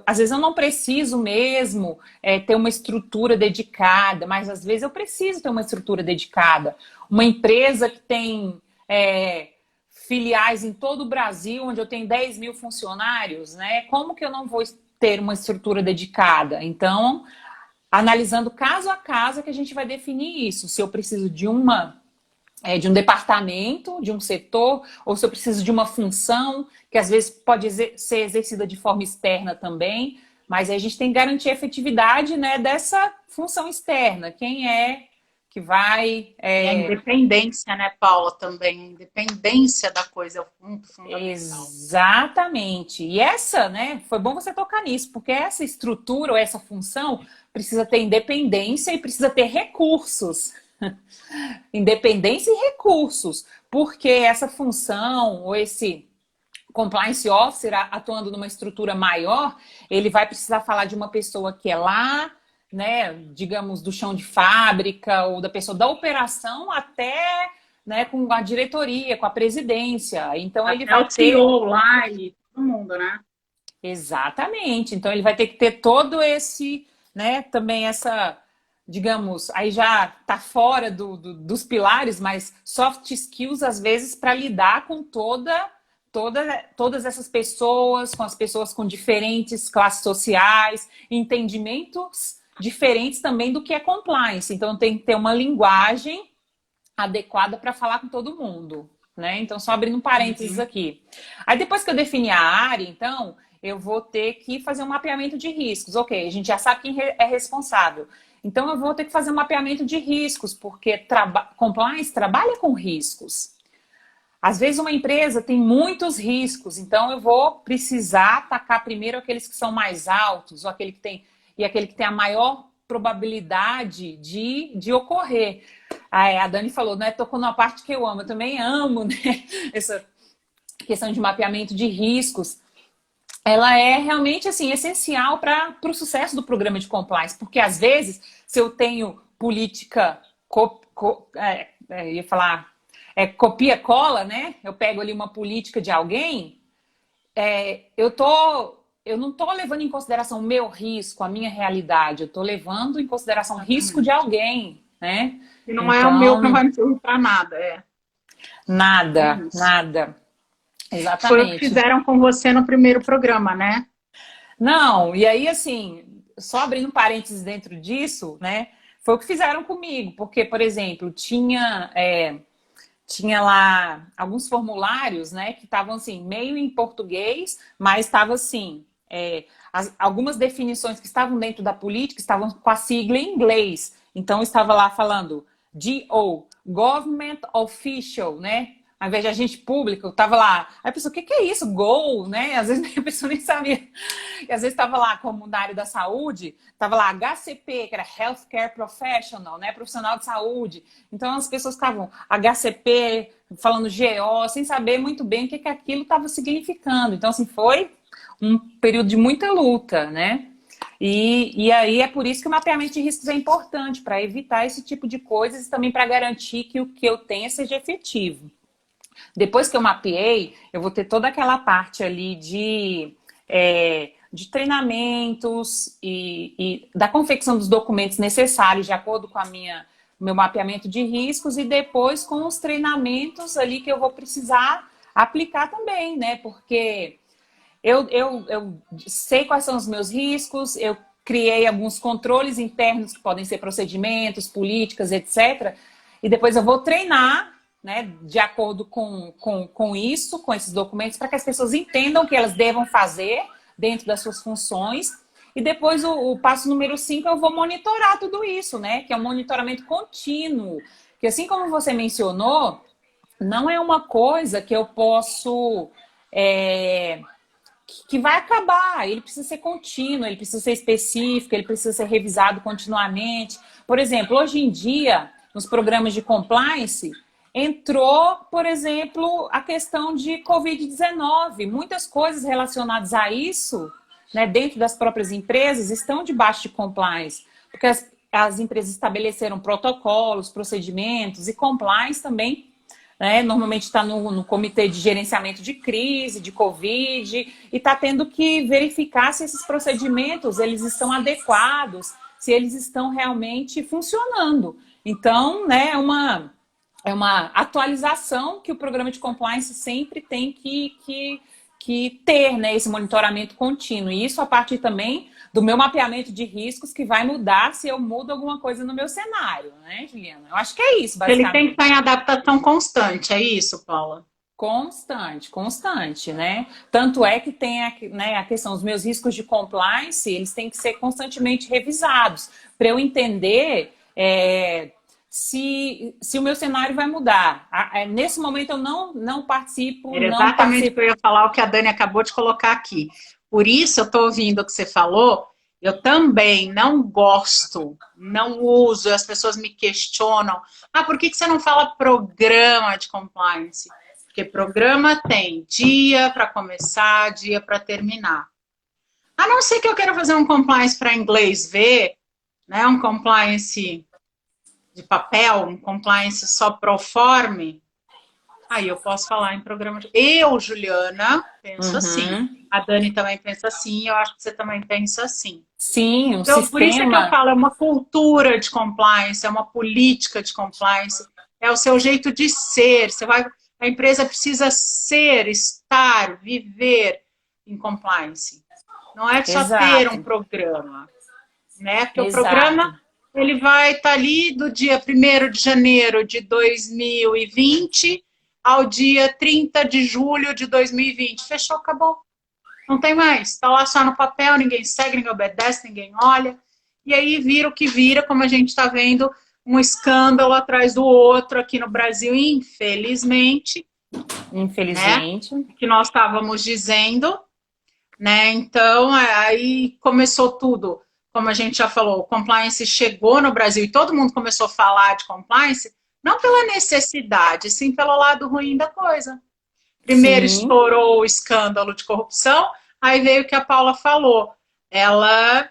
às vezes eu não preciso mesmo ter uma estrutura dedicada, mas às vezes eu preciso ter uma estrutura dedicada. Uma empresa que tem filiais em todo o Brasil, onde eu tenho 10 mil funcionários, né? Como que eu não vou ter uma estrutura dedicada? Então, analisando caso a caso, é que a gente vai definir isso. Se eu preciso de um departamento, de um setor, ou se eu preciso de uma função, que às vezes pode ser exercida de forma externa também, mas aí a gente tem que garantir a efetividade, né, dessa função externa. Quem que vai...
E a independência, né, Paula, também. A independência da coisa é o ponto fundamental.
Exatamente. E né, foi bom você tocar nisso, porque essa estrutura ou essa função precisa ter independência e precisa ter recursos. Independência e recursos. Porque essa função ou esse compliance officer atuando numa estrutura maior, ele vai precisar falar de uma pessoa que é lá, né, digamos, do chão de fábrica ou da pessoa da operação até, né, com a diretoria, com a presidência. Então
até
ele vai
o CEO lá e todo mundo, né?
Exatamente. Então ele vai ter que ter todo esse, né, também essa, digamos, aí já tá fora dos pilares, mas soft skills às vezes para lidar com todas essas pessoas, com as pessoas com diferentes classes sociais, entendimentos diferentes também do que é compliance. Então tem que ter uma linguagem adequada para falar com todo mundo, né? Então só abrindo um parênteses aqui. Aí depois que eu defini a área, então eu vou ter que fazer um mapeamento de riscos. Ok, a gente já sabe quem é responsável. Então, eu vou ter que fazer um mapeamento de riscos, porque compliance trabalha com riscos. Às vezes, uma empresa tem muitos riscos, então eu vou precisar atacar primeiro aqueles que são mais altos, ou aquele que tem a maior probabilidade de ocorrer. A Dani falou, né? Tocou numa parte que eu amo. Eu também amo, né? Essa questão de mapeamento de riscos. Ela é realmente assim, essencial para o sucesso do programa de compliance, porque às vezes, se eu tenho política, eu ia falar, copia-cola, né? Eu pego ali uma política de alguém, eu não estou levando em consideração o meu risco, a minha realidade, eu estou levando em consideração o risco de alguém, né?
E não é o meu que não vai me servir para nada,
Nada, nada. Exatamente.
Foi o que fizeram com você no primeiro programa, né?
Não, e aí assim, só abrindo parênteses dentro disso, né? Foi o que fizeram comigo, porque, por exemplo, tinha lá alguns formulários, né, que estavam assim, meio em português, mas estava assim, algumas definições que estavam dentro da política estavam com a sigla em inglês. Então, estava lá falando GO, Government Official, né? Ao invés de agente público, eu estava lá. Aí a pessoa, o que é isso? GO, né? Às vezes a pessoa nem sabia. E às vezes estava lá, como na área da saúde, estava lá HCP, que era Healthcare Professional, né? Profissional de saúde. Então as pessoas estavam HCP, falando GO, sem saber muito bem o que aquilo estava significando. Então, assim, foi um período de muita luta, né? E aí é por isso que o mapeamento de riscos é importante, para evitar esse tipo de coisas e também para garantir que o que eu tenha seja efetivo. Depois que eu mapeei, eu vou ter toda aquela parte ali de treinamentos e da confecção dos documentos necessários de acordo com meu mapeamento de riscos e depois com os treinamentos ali que eu vou precisar aplicar também, né? Porque eu sei quais são os meus riscos, eu criei alguns controles internos que podem ser procedimentos, políticas, etc. E depois eu vou treinar, né, de acordo com isso, com esses documentos, para que as pessoas entendam o que elas devam fazer dentro das suas funções. E depois o passo número 5, eu vou monitorar tudo isso, né? Que é um monitoramento contínuo. Que assim como você mencionou, não é uma coisa que eu posso... que vai acabar, ele precisa ser contínuo, ele precisa ser específico, ele precisa ser revisado continuamente. Por exemplo, hoje em dia, nos programas de compliance, entrou, por exemplo, a questão de Covid-19. Muitas coisas relacionadas a isso, né, dentro das próprias empresas, estão debaixo de compliance, porque as empresas estabeleceram protocolos, procedimentos e compliance também, né, normalmente está no comitê de gerenciamento de crise, de Covid, e está tendo que verificar se esses procedimentos eles estão adequados, se eles estão realmente funcionando. Então, né, é uma atualização que o programa de compliance sempre tem que ter, né, esse monitoramento contínuo. E isso a partir também do meu mapeamento de riscos, que vai mudar se eu mudo alguma coisa no meu cenário, né, Juliana? Eu acho que é isso, basicamente.
Ele tem que estar em adaptação constante, é isso, Paula?
Constante, né? Tanto é que tem a questão dos meus riscos de compliance, eles têm que ser constantemente revisados, para eu entender... Se o meu cenário vai mudar. Nesse momento eu não participo.
Era exatamente o que eu ia falar, o que a Dani acabou de colocar aqui. Por isso eu estou ouvindo o que você falou, eu também não gosto, não uso, as pessoas me questionam. Por que você não fala programa de compliance? Porque programa tem dia para começar, dia para terminar. A não ser que eu queira fazer um compliance para inglês ver, né, um compliance de papel, um compliance só pro forma, aí eu posso falar em programa de... Eu, Juliana, penso assim. A Dani também pensa assim, eu acho que você também pensa assim.
Sim,
então, por isso é que eu falo, é uma cultura de compliance, é uma política de compliance, é o seu jeito de ser. A empresa precisa ser, estar, viver em compliance. Não é só ter um programa, né? Porque o programa... ele vai estar ali do dia 1º de janeiro de 2020 ao dia 30 de julho de 2020. Fechou, acabou. Não tem mais. Está lá só no papel, ninguém segue, ninguém obedece, ninguém olha. E aí vira o que vira, como a gente está vendo, um escândalo atrás do outro aqui no Brasil, infelizmente, né?
Infelizmente.
Que nós estávamos dizendo, né? Então, aí começou tudo. Como a gente já falou, o compliance chegou no Brasil e todo mundo começou a falar de compliance, não pela necessidade, sim pelo lado ruim da coisa. Primeiro
Sim.
estourou o escândalo de corrupção, aí veio o que a Paula falou. Ela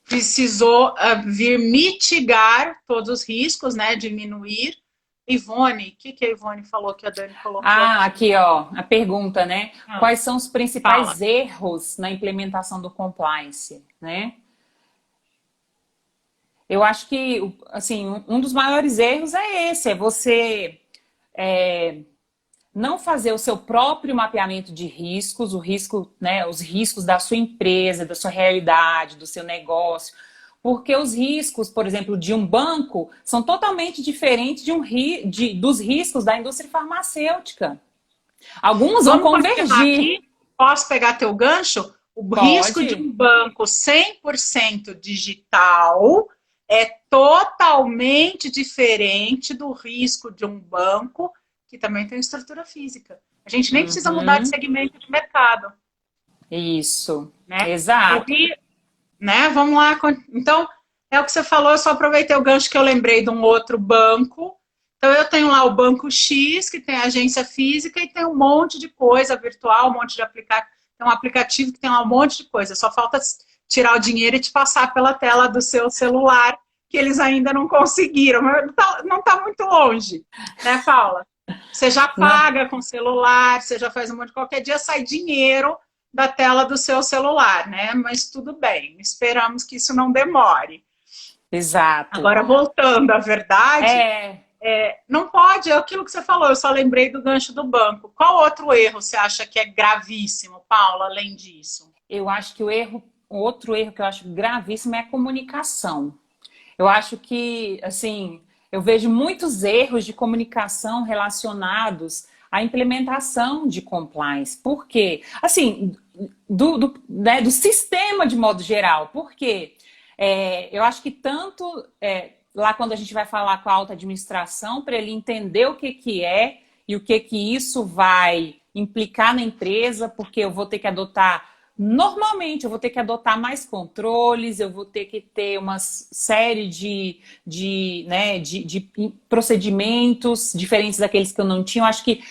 precisou vir mitigar todos os riscos, né? Diminuir. Ivone, o que a Ivone falou que a Dani colocou
Ah,
aqui?
aqui, ó, a pergunta, né?
Ah,
Quais são os
fala.
principais erros na implementação do compliance, né? Eu acho que, assim, um dos maiores erros é esse, é você não fazer o seu próprio mapeamento de riscos, o risco, né, os riscos da sua empresa, da sua realidade, do seu negócio, porque os riscos, por exemplo, de um banco são totalmente diferentes dos riscos da indústria farmacêutica. Alguns vão
Vamos continuar
convergir.
aqui? Posso pegar teu gancho? O risco de
Pode.
um banco 100% digital é totalmente diferente do risco de um banco que também tem estrutura física. A gente nem precisa mudar de
Uhum.
segmento de mercado,
Isso.
né? O
Exato.
ri, né? Vamos lá. Então, é o que você falou, eu só aproveitei o gancho que eu lembrei de um outro banco. Então, eu tenho lá o banco X, que tem agência física, e tem um monte de coisa virtual, um monte de aplicativo. Tem um aplicativo que tem lá um monte de coisa. Só falta tirar o dinheiro e te passar pela tela do seu celular, que eles ainda não conseguiram. Mas não tá muito longe, né, Paula? Você já
Não.
paga com celular, você já faz um monte de... Qualquer dia sai dinheiro da tela do seu celular, né? Mas tudo bem, esperamos que isso não demore.
Exato.
Agora, voltando à verdade,
É,
não pode, é aquilo que você falou, eu só lembrei do gancho do banco. Qual outro erro você acha que é gravíssimo, Paula, além disso?
eu acho que outro erro que eu acho gravíssimo é a comunicação. Eu acho que, assim, eu vejo muitos erros de comunicação relacionados à implementação de compliance. Por quê? Assim, do sistema de modo geral. Por quê? Eu acho que tanto lá quando a gente vai falar com a alta administração, para ele entender o que é e o que isso vai implicar na empresa, porque eu vou ter que adotar. Normalmente, eu vou ter que adotar mais controles, eu vou ter que ter uma série de procedimentos diferentes daqueles que eu não tinha. Eu acho que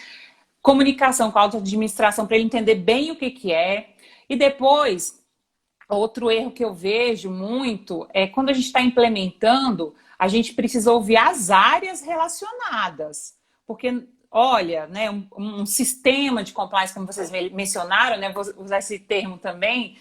comunicação com a auto-administração para ele entender bem o que é. E depois, outro erro que eu vejo muito é quando a gente está implementando, a gente precisa ouvir as áreas relacionadas. Porque, olha, né, um sistema de compliance, como vocês mencionaram, né, vou usar esse termo também,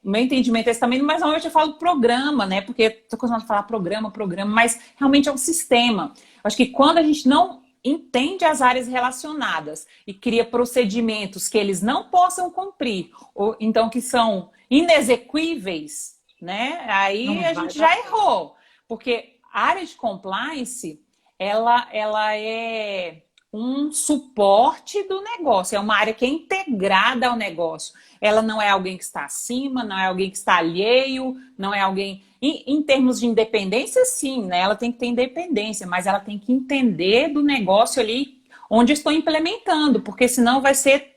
o meu entendimento é esse também, mas normalmente eu falo programa, né, porque estou acostumada a falar programa, mas realmente é um sistema. Acho que quando a gente não entende as áreas relacionadas e cria procedimentos que eles não possam cumprir, ou então que são inexequíveis, né? Aí
Não
a
vai
gente
dar
já
certo.
errou, porque a área de compliance, ela é um suporte do negócio, é uma área que é integrada ao negócio. Ela não é alguém que está acima, não é alguém que está alheio, não é alguém... Em termos de independência, sim, né? Ela tem que ter independência, mas ela tem que entender do negócio ali onde estou implementando, porque senão vai ser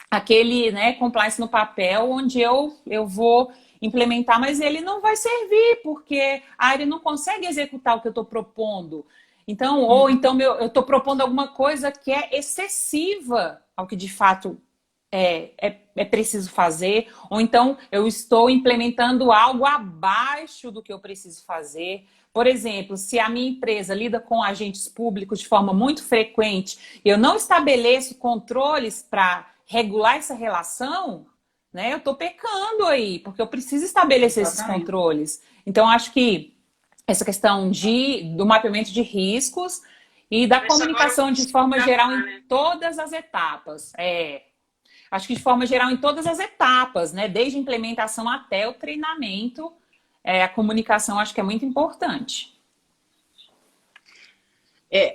aquele, né, compliance no papel onde eu vou implementar, mas ele não vai servir, porque a área não consegue executar o que eu estou propondo. Então, ou então eu estou propondo alguma coisa que é excessiva ao que de fato é preciso fazer, ou então eu estou implementando algo abaixo do que eu preciso fazer. Por exemplo, se a minha empresa lida com agentes públicos de forma muito frequente, eu não estabeleço controles para regular essa relação, né? Eu estou pecando aí, porque eu preciso estabelecer esses
Exatamente.
controles. Então, acho que essa questão do mapeamento de riscos e da
Isso agora eu
comunicação de
consigo
forma geral
gravar,
em
né?
todas as etapas. Acho que de forma geral em todas as etapas, né? Desde a implementação até o treinamento, a comunicação acho que é muito importante.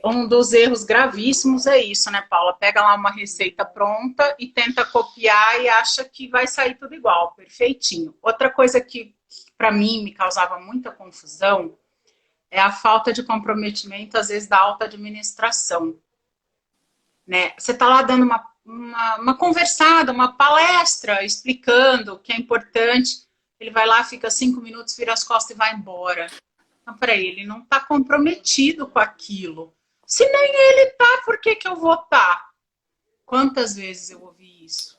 Um dos erros gravíssimos é isso, né, Paula? Pega lá uma receita pronta e tenta copiar e acha que vai sair tudo igual, perfeitinho. Outra coisa que, para mim, me causava muita confusão é a falta de comprometimento, às vezes, da alta administração. Né? Você está lá dando uma conversada, uma palestra, explicando que é importante, ele vai lá, fica 5 minutos, vira as costas e vai embora. Então, peraí, ele não está comprometido com aquilo. Se nem ele tá, por que eu vou estar? Quantas vezes eu ouvi isso?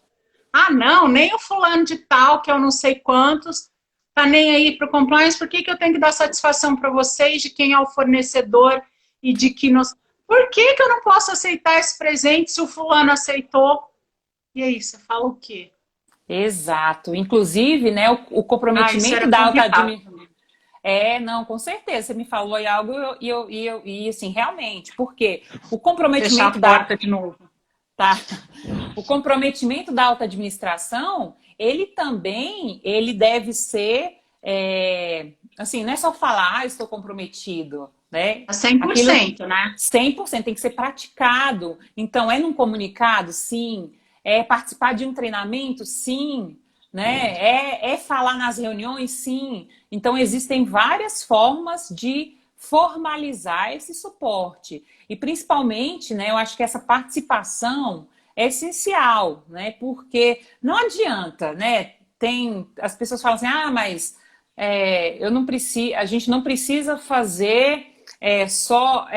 Ah, não, nem o fulano de tal, que eu não sei quantos, tá nem aí para o compliance, por que eu tenho que dar satisfação para vocês de quem é o fornecedor e de que nós... Por que eu não posso aceitar esse presente se o fulano aceitou? E aí, você fala o quê?
Exato. Inclusive, né, o comprometimento da alta administração. Não, com certeza. Você me falou aí algo e assim, realmente, porque o comprometimento
da porta de novo.
Tá. O comprometimento da alta administração, ele também, ele deve ser, assim, não é só falar, estou comprometido, né?
100%, né?
100% tem que ser praticado. Então, é num comunicado? Sim. É participar de um treinamento? Sim. Né? É falar nas reuniões? Sim. Então, existem várias formas de formalizar esse suporte. E, principalmente, né, eu acho que essa participação é essencial, né? Porque não adianta, né? As pessoas falam assim, mas a gente não precisa fazer... só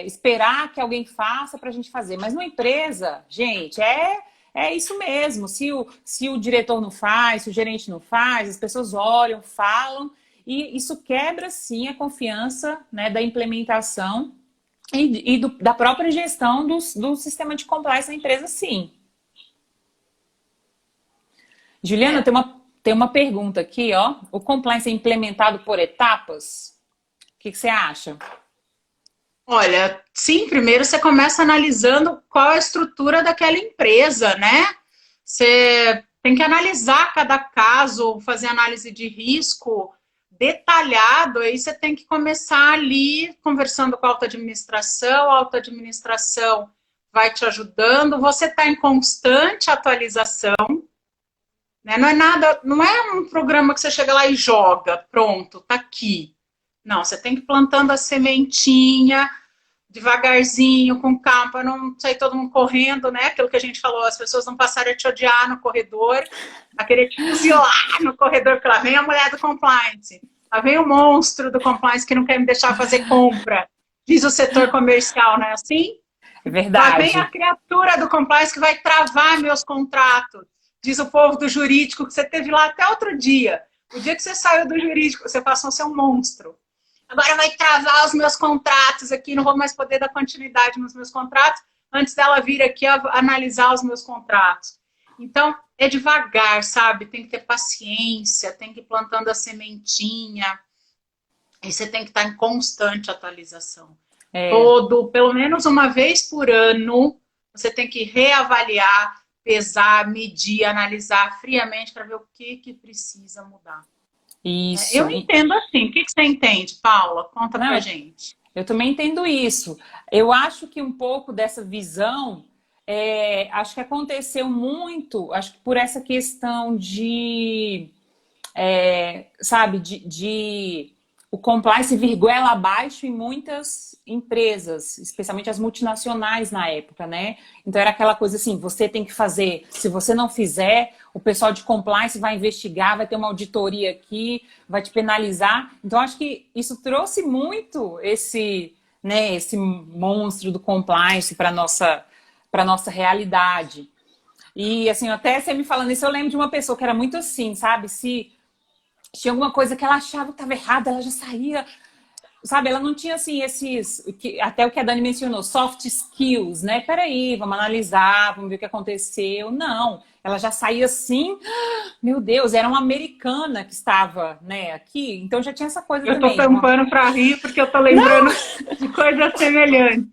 esperar que alguém faça para a gente fazer. Mas numa empresa, gente, é isso mesmo. Se o diretor não faz, se o gerente não faz, as pessoas olham, falam, e isso quebra, sim, a confiança, né, da implementação e da própria gestão do sistema de compliance da empresa, sim. Juliana, tem uma pergunta aqui, ó. O compliance é implementado por etapas? O que você acha?
Olha, sim, primeiro você começa analisando qual é a estrutura daquela empresa, né? Você tem que analisar cada caso, fazer análise de risco detalhado, aí você tem que começar ali conversando com a auto administração vai te ajudando, você está em constante atualização, né? Não é um programa que você chega lá e joga, pronto, tá aqui. Não, você tem que ir plantando a sementinha, devagarzinho, com calma, para não sair todo mundo correndo, né? Aquilo que a gente falou, as pessoas não passarem a te odiar no corredor, a querer te fuzilar no corredor, porque lá vem a mulher do compliance, lá vem o monstro do compliance que não quer me deixar fazer compra, diz o setor comercial, não é assim?
É verdade.
Lá vem a criatura do compliance que vai travar meus contratos, diz o povo do jurídico, que você teve lá até outro dia. O dia que você saiu do jurídico, você passou a ser um monstro. Agora vai travar os meus contratos aqui, não vou mais poder dar continuidade nos meus contratos, antes dela vir aqui analisar os meus contratos. Então, é devagar, sabe? Tem que ter paciência, tem que ir plantando a sementinha, e você tem que estar em constante atualização. Pelo menos uma vez por ano, você tem que reavaliar, pesar, medir, analisar friamente para ver o que precisa mudar.
Isso.
Eu entendo assim. O que você entende, Paula? Conta pra gente.
Eu também entendo isso. Eu acho que um pouco dessa visão, acho que aconteceu muito, acho que por essa questão de o compliance vir goela abaixo em muitas empresas, especialmente as multinacionais na época, né? Então era aquela coisa assim, você tem que fazer, se você não fizer, o pessoal de compliance vai investigar, vai ter uma auditoria aqui, vai te penalizar. Então acho que isso trouxe muito esse monstro do compliance para nossa realidade. E assim, até você me falando isso, eu lembro de uma pessoa que era muito assim, sabe? Se tinha alguma coisa que ela achava que estava errada, ela já saía, sabe? Ela não tinha, assim, até o que a Dani mencionou, soft skills, né? Peraí, vamos analisar, vamos ver o que aconteceu. Não, ela já saía assim, meu Deus, era uma americana que estava, né, aqui, então já tinha essa coisa também.
Eu tô tampando para rir porque eu tô lembrando de coisas semelhantes.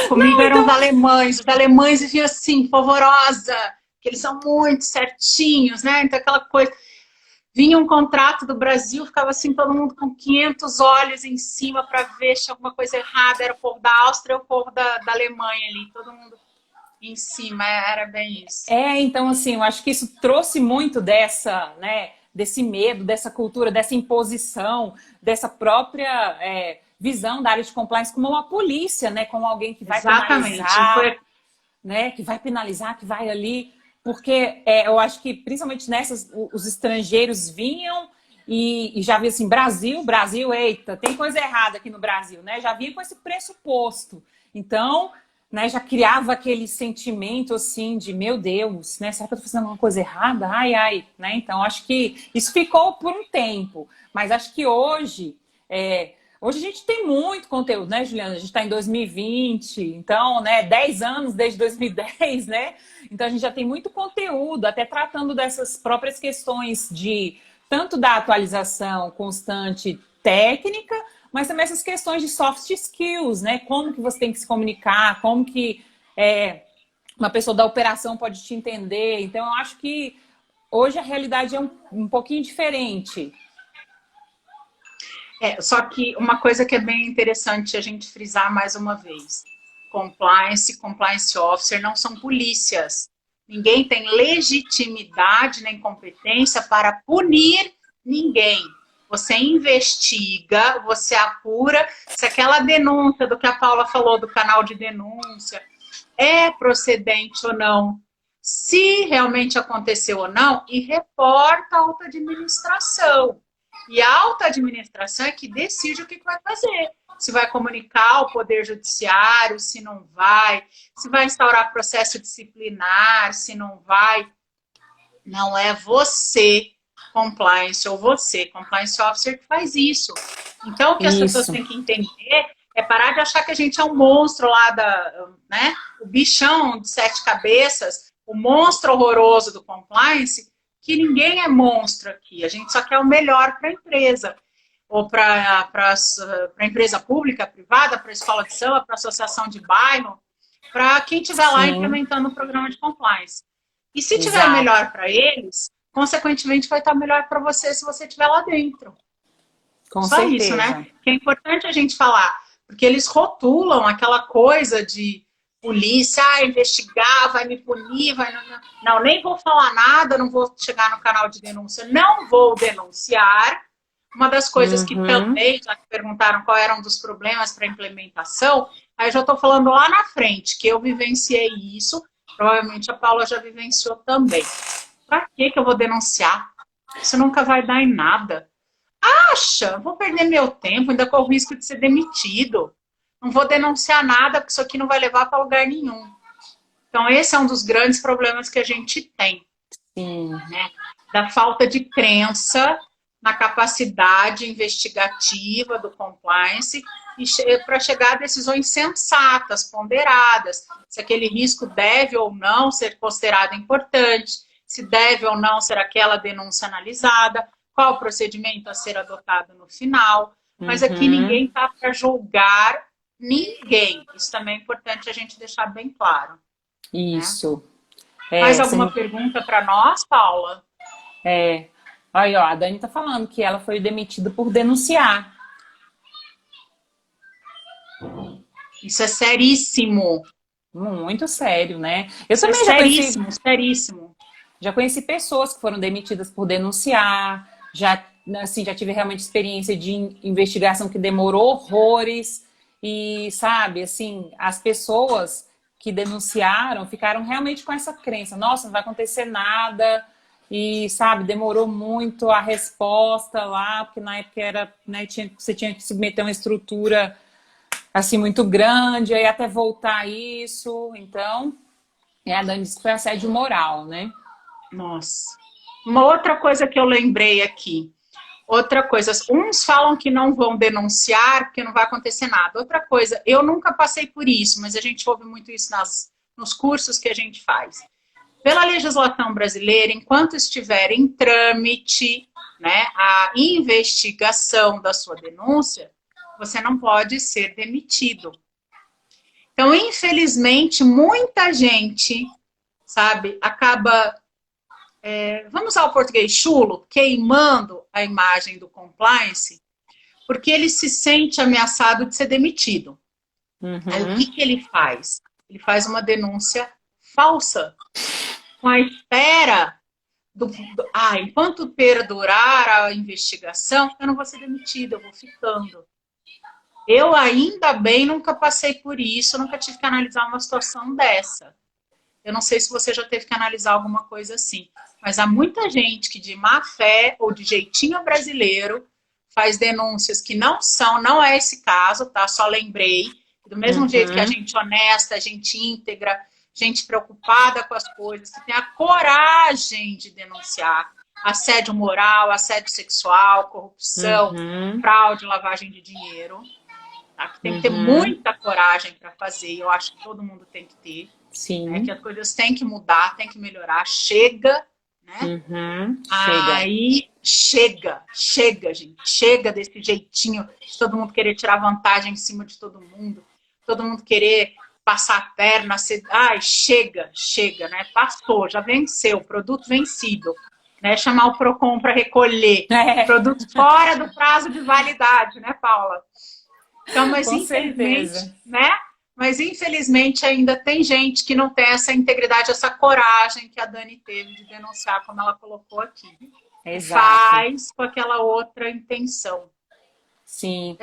Comigo eram os alemães viviam assim, polvorosa, que eles são muito certinhos, né? Então aquela coisa... vinha um contrato do Brasil, ficava assim, todo mundo com 500 olhos em cima para ver se tinha alguma coisa errada. Era o povo da Áustria e o povo da Alemanha ali, todo mundo em cima, era bem isso.
Então, assim, eu acho que isso trouxe muito dessa, né, desse medo, dessa cultura, dessa imposição, dessa própria visão da área de compliance como uma polícia, né, como alguém que vai
Exatamente.
penalizar, né, que vai penalizar, que vai ali, porque eu acho que principalmente nessas, os estrangeiros vinham e já via assim, Brasil, eita, tem coisa errada aqui no Brasil, né, já vinha com esse pressuposto. Então, né, já criava aquele sentimento assim de, meu Deus, né, será que eu tô fazendo alguma coisa errada? Ai, ai, né, então acho que isso ficou por um tempo, mas acho que hoje, hoje a gente tem muito conteúdo, né, Juliana? A gente está em 2020, então, né, 10 anos desde 2010, né, então a gente já tem muito conteúdo, até tratando dessas próprias questões de, tanto da atualização constante técnica, mas também essas questões de soft skills, né? Como que você tem que se comunicar, como que uma pessoa da operação pode te entender. Então, eu acho que hoje a realidade é um pouquinho diferente.
Só que uma coisa que é bem interessante a gente frisar mais uma vez. Compliance officer não são polícias. Ninguém tem legitimidade nem competência para punir ninguém. Você investiga, você apura se aquela denúncia do que a Paula falou do canal de denúncia é procedente ou não, se realmente aconteceu ou não, e reporta a alta administração. E a alta administração é que decide o que vai fazer. Se vai comunicar ao Poder Judiciário, se não vai, se vai instaurar processo disciplinar, se não vai. Não é você, compliance, ou você, compliance officer, que faz isso. Então, o que as pessoas têm que entender é parar de achar que a gente é um monstro lá né? O bichão de 7 cabeças, o monstro horroroso do compliance, que ninguém é monstro aqui. A gente só quer o melhor para a empresa. Ou para a empresa pública, privada, para a escola de samba, para a associação de bairro, para quem estiver lá implementando o programa de compliance. E se tiver melhor para eles, consequentemente vai estar melhor para você se você estiver lá dentro.
Com
Só
certeza.
isso, né? Que é importante a gente falar, porque eles rotulam aquela coisa de polícia, investigar, vai me punir, vai... Não, nem vou falar nada, não vou chegar no canal de denúncia, não vou denunciar. Uma das coisas que também, já perguntaram qual era um dos problemas para a implementação, aí eu já estou falando lá na frente, que eu vivenciei isso, provavelmente a Paula já vivenciou também. Para que eu vou denunciar? Isso nunca vai dar em nada. Acha, vou perder meu tempo, ainda corro o risco de ser demitido. Não vou denunciar nada, porque isso aqui não vai levar para lugar nenhum. Então, esse é um dos grandes problemas que a gente tem. Né? Da falta de crença na capacidade investigativa do compliance para chegar a decisões sensatas, ponderadas. Se aquele risco deve ou não ser considerado importante, se deve ou não ser aquela denúncia analisada, qual o procedimento a ser adotado no final. Mas aqui ninguém está para julgar ninguém. Isso também é importante a gente deixar bem claro.
Isso.
Né? Mais alguma pergunta para nós, Paula?
Aí, ó, a Dani tá falando que ela foi demitida por denunciar.
Isso é seríssimo.
Muito sério, né?
Eu também seríssimo.
Já conheci pessoas que foram demitidas por denunciar, já tive realmente experiência de investigação que demorou horrores e, sabe, assim, as pessoas que denunciaram ficaram realmente com essa crença, nossa, não vai acontecer nada e, sabe, demorou muito a resposta lá, porque na época era, né, você tinha que submeter uma estrutura assim muito grande, aí até voltar isso, então, a Dani disse que foi assédio moral, né?
Nossa. Uma outra coisa que eu lembrei aqui. Outra coisa, uns falam que não vão denunciar porque não vai acontecer nada. Outra coisa, eu nunca passei por isso, mas a gente ouve muito isso nos cursos que a gente faz. Pela legislação brasileira, enquanto estiver em trâmite, né, a investigação da sua denúncia, você não pode ser demitido. Então, infelizmente, muita gente, sabe, acaba vamos usar o português chulo, queimando a imagem do compliance, porque ele se sente ameaçado de ser demitido. Aí o que ele faz? Ele faz uma denúncia falsa, com a espera enquanto perdurar a investigação, eu não vou ser demitido, eu vou ficando. Eu ainda bem nunca passei por isso, nunca tive que analisar uma situação dessa. Eu não sei se você já teve que analisar alguma coisa assim, mas há muita gente que de má fé ou de jeitinho brasileiro faz denúncias que não é esse caso, tá? Só lembrei. Do mesmo jeito que a gente honesta, a gente íntegra, gente preocupada com as coisas, que tem a coragem de denunciar assédio moral, assédio sexual, corrupção, fraude, lavagem de dinheiro. Tá? Que tem que ter muita coragem para fazer, eu acho que todo mundo tem que ter.
Sim.
Né? Que as coisas têm que mudar, têm que melhorar. Chega, né? Aí chega, gente. Chega desse jeitinho de todo mundo querer tirar vantagem em cima de todo mundo querer passar a perna. Chega, né? Passou, já venceu, produto vencido. Né? Chamar o PROCON para recolher. Produto fora do prazo de validade, né, Paula? Então, mas
com
infelizmente,
certeza.
né? Mas infelizmente ainda tem gente que não tem essa integridade, essa coragem que a Dani teve de denunciar, como ela colocou aqui.
Exato.
Faz com aquela outra intenção.
Sim.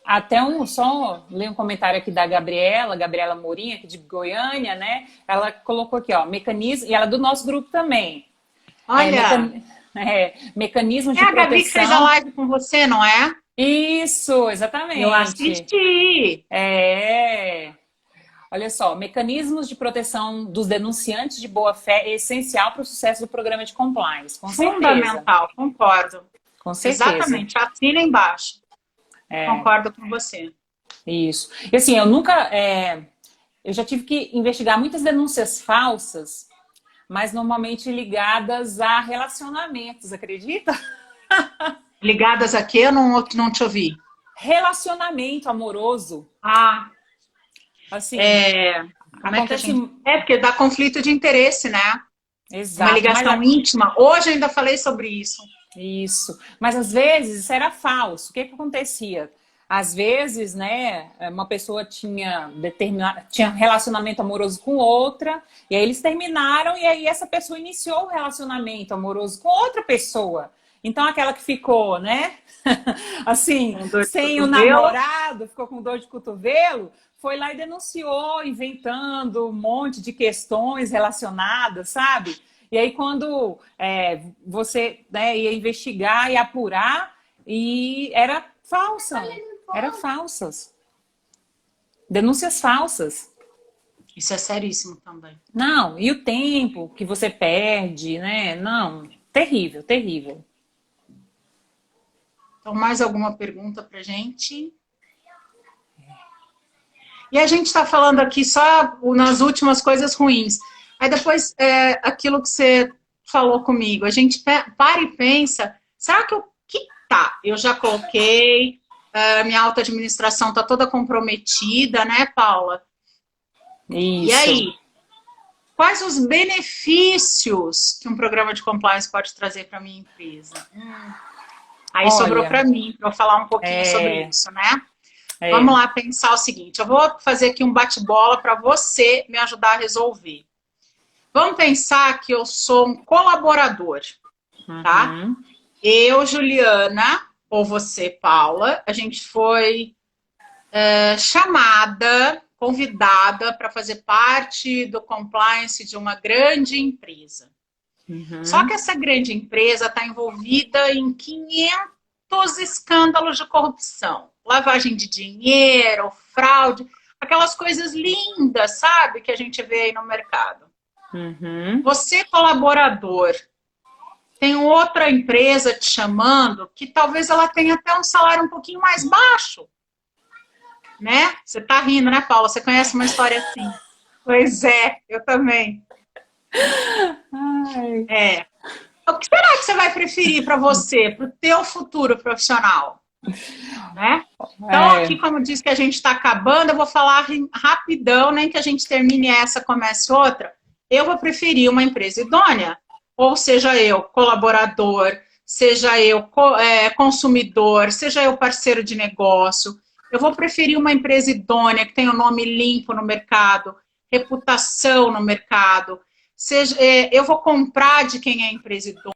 Até só ler um comentário aqui da Gabriela Mourinho, aqui de Goiânia, né? Ela colocou aqui, ó, mecanismo, e ela é do nosso grupo também.
Olha!
Mecanismo de
a
proteção.
Gabi que fez a live com você, não é?
Isso, exatamente.
Eu assisti.
Olha só, mecanismos de proteção dos denunciantes de boa-fé é essencial para o sucesso do programa de compliance, com certeza.
Fundamental, concordo.
Com certeza.
Exatamente, assina embaixo. Concordo com você.
Isso. E assim, eu já tive que investigar muitas denúncias falsas, mas normalmente ligadas a relacionamentos, acredita?
Ligadas a quê? Eu não te ouvi.
Relacionamento amoroso. Assim,
porque dá conflito de interesse, né?
Exato.
Uma ligação íntima. Hoje eu ainda falei sobre isso.
Isso. Mas às vezes isso era falso. O que acontecia? Às vezes, né, uma pessoa tinha relacionamento amoroso com outra, e aí eles terminaram, e aí essa pessoa iniciou o relacionamento amoroso com outra pessoa. Então, aquela que ficou, né, assim, sem o namorado, ficou com dor de cotovelo, foi lá e denunciou, inventando um monte de questões relacionadas, sabe? E aí, quando você ia investigar e apurar, e era falsas. Denúncias falsas.
Isso é seríssimo também.
Não, e o tempo que você perde, né? Não, terrível, terrível.
Então, mais alguma pergunta pra gente? E a gente está falando aqui só nas últimas coisas ruins. Aí depois, aquilo que você falou comigo, a gente para e pensa, será que eu já coloquei, minha auto-administração está toda comprometida, né, Paula?
Isso.
E aí, quais os benefícios que um programa de compliance pode trazer para a minha empresa? Aí sobrou para mim, para eu falar um pouquinho sobre isso, né? Vamos lá pensar o seguinte, eu vou fazer aqui um bate-bola para você me ajudar a resolver. Vamos pensar que eu sou um colaborador, tá? Eu, Juliana, ou você, Paula, a gente foi convidada para fazer parte do compliance de uma grande empresa. Só que essa grande empresa está envolvida em 500 escândalos de corrupção. Lavagem de dinheiro, fraude, aquelas coisas lindas, sabe? Que a gente vê aí no mercado. Você, colaborador, tem outra empresa te chamando que talvez ela tenha até um salário um pouquinho mais baixo. Né? Você tá rindo, né, Paula? Você conhece uma história assim? Pois é, eu também. O que será que você vai preferir para você, para o teu futuro profissional? Né? Então, aqui, como diz que a gente está acabando, eu vou falar rapidão, nem que a gente termine essa, comece outra. Eu vou preferir uma empresa idônea, ou seja eu colaborador, seja eu consumidor, seja eu parceiro de negócio, eu vou preferir uma empresa idônea, que tenha um nome limpo no mercado, reputação no mercado, eu vou comprar de quem é empresa idônea.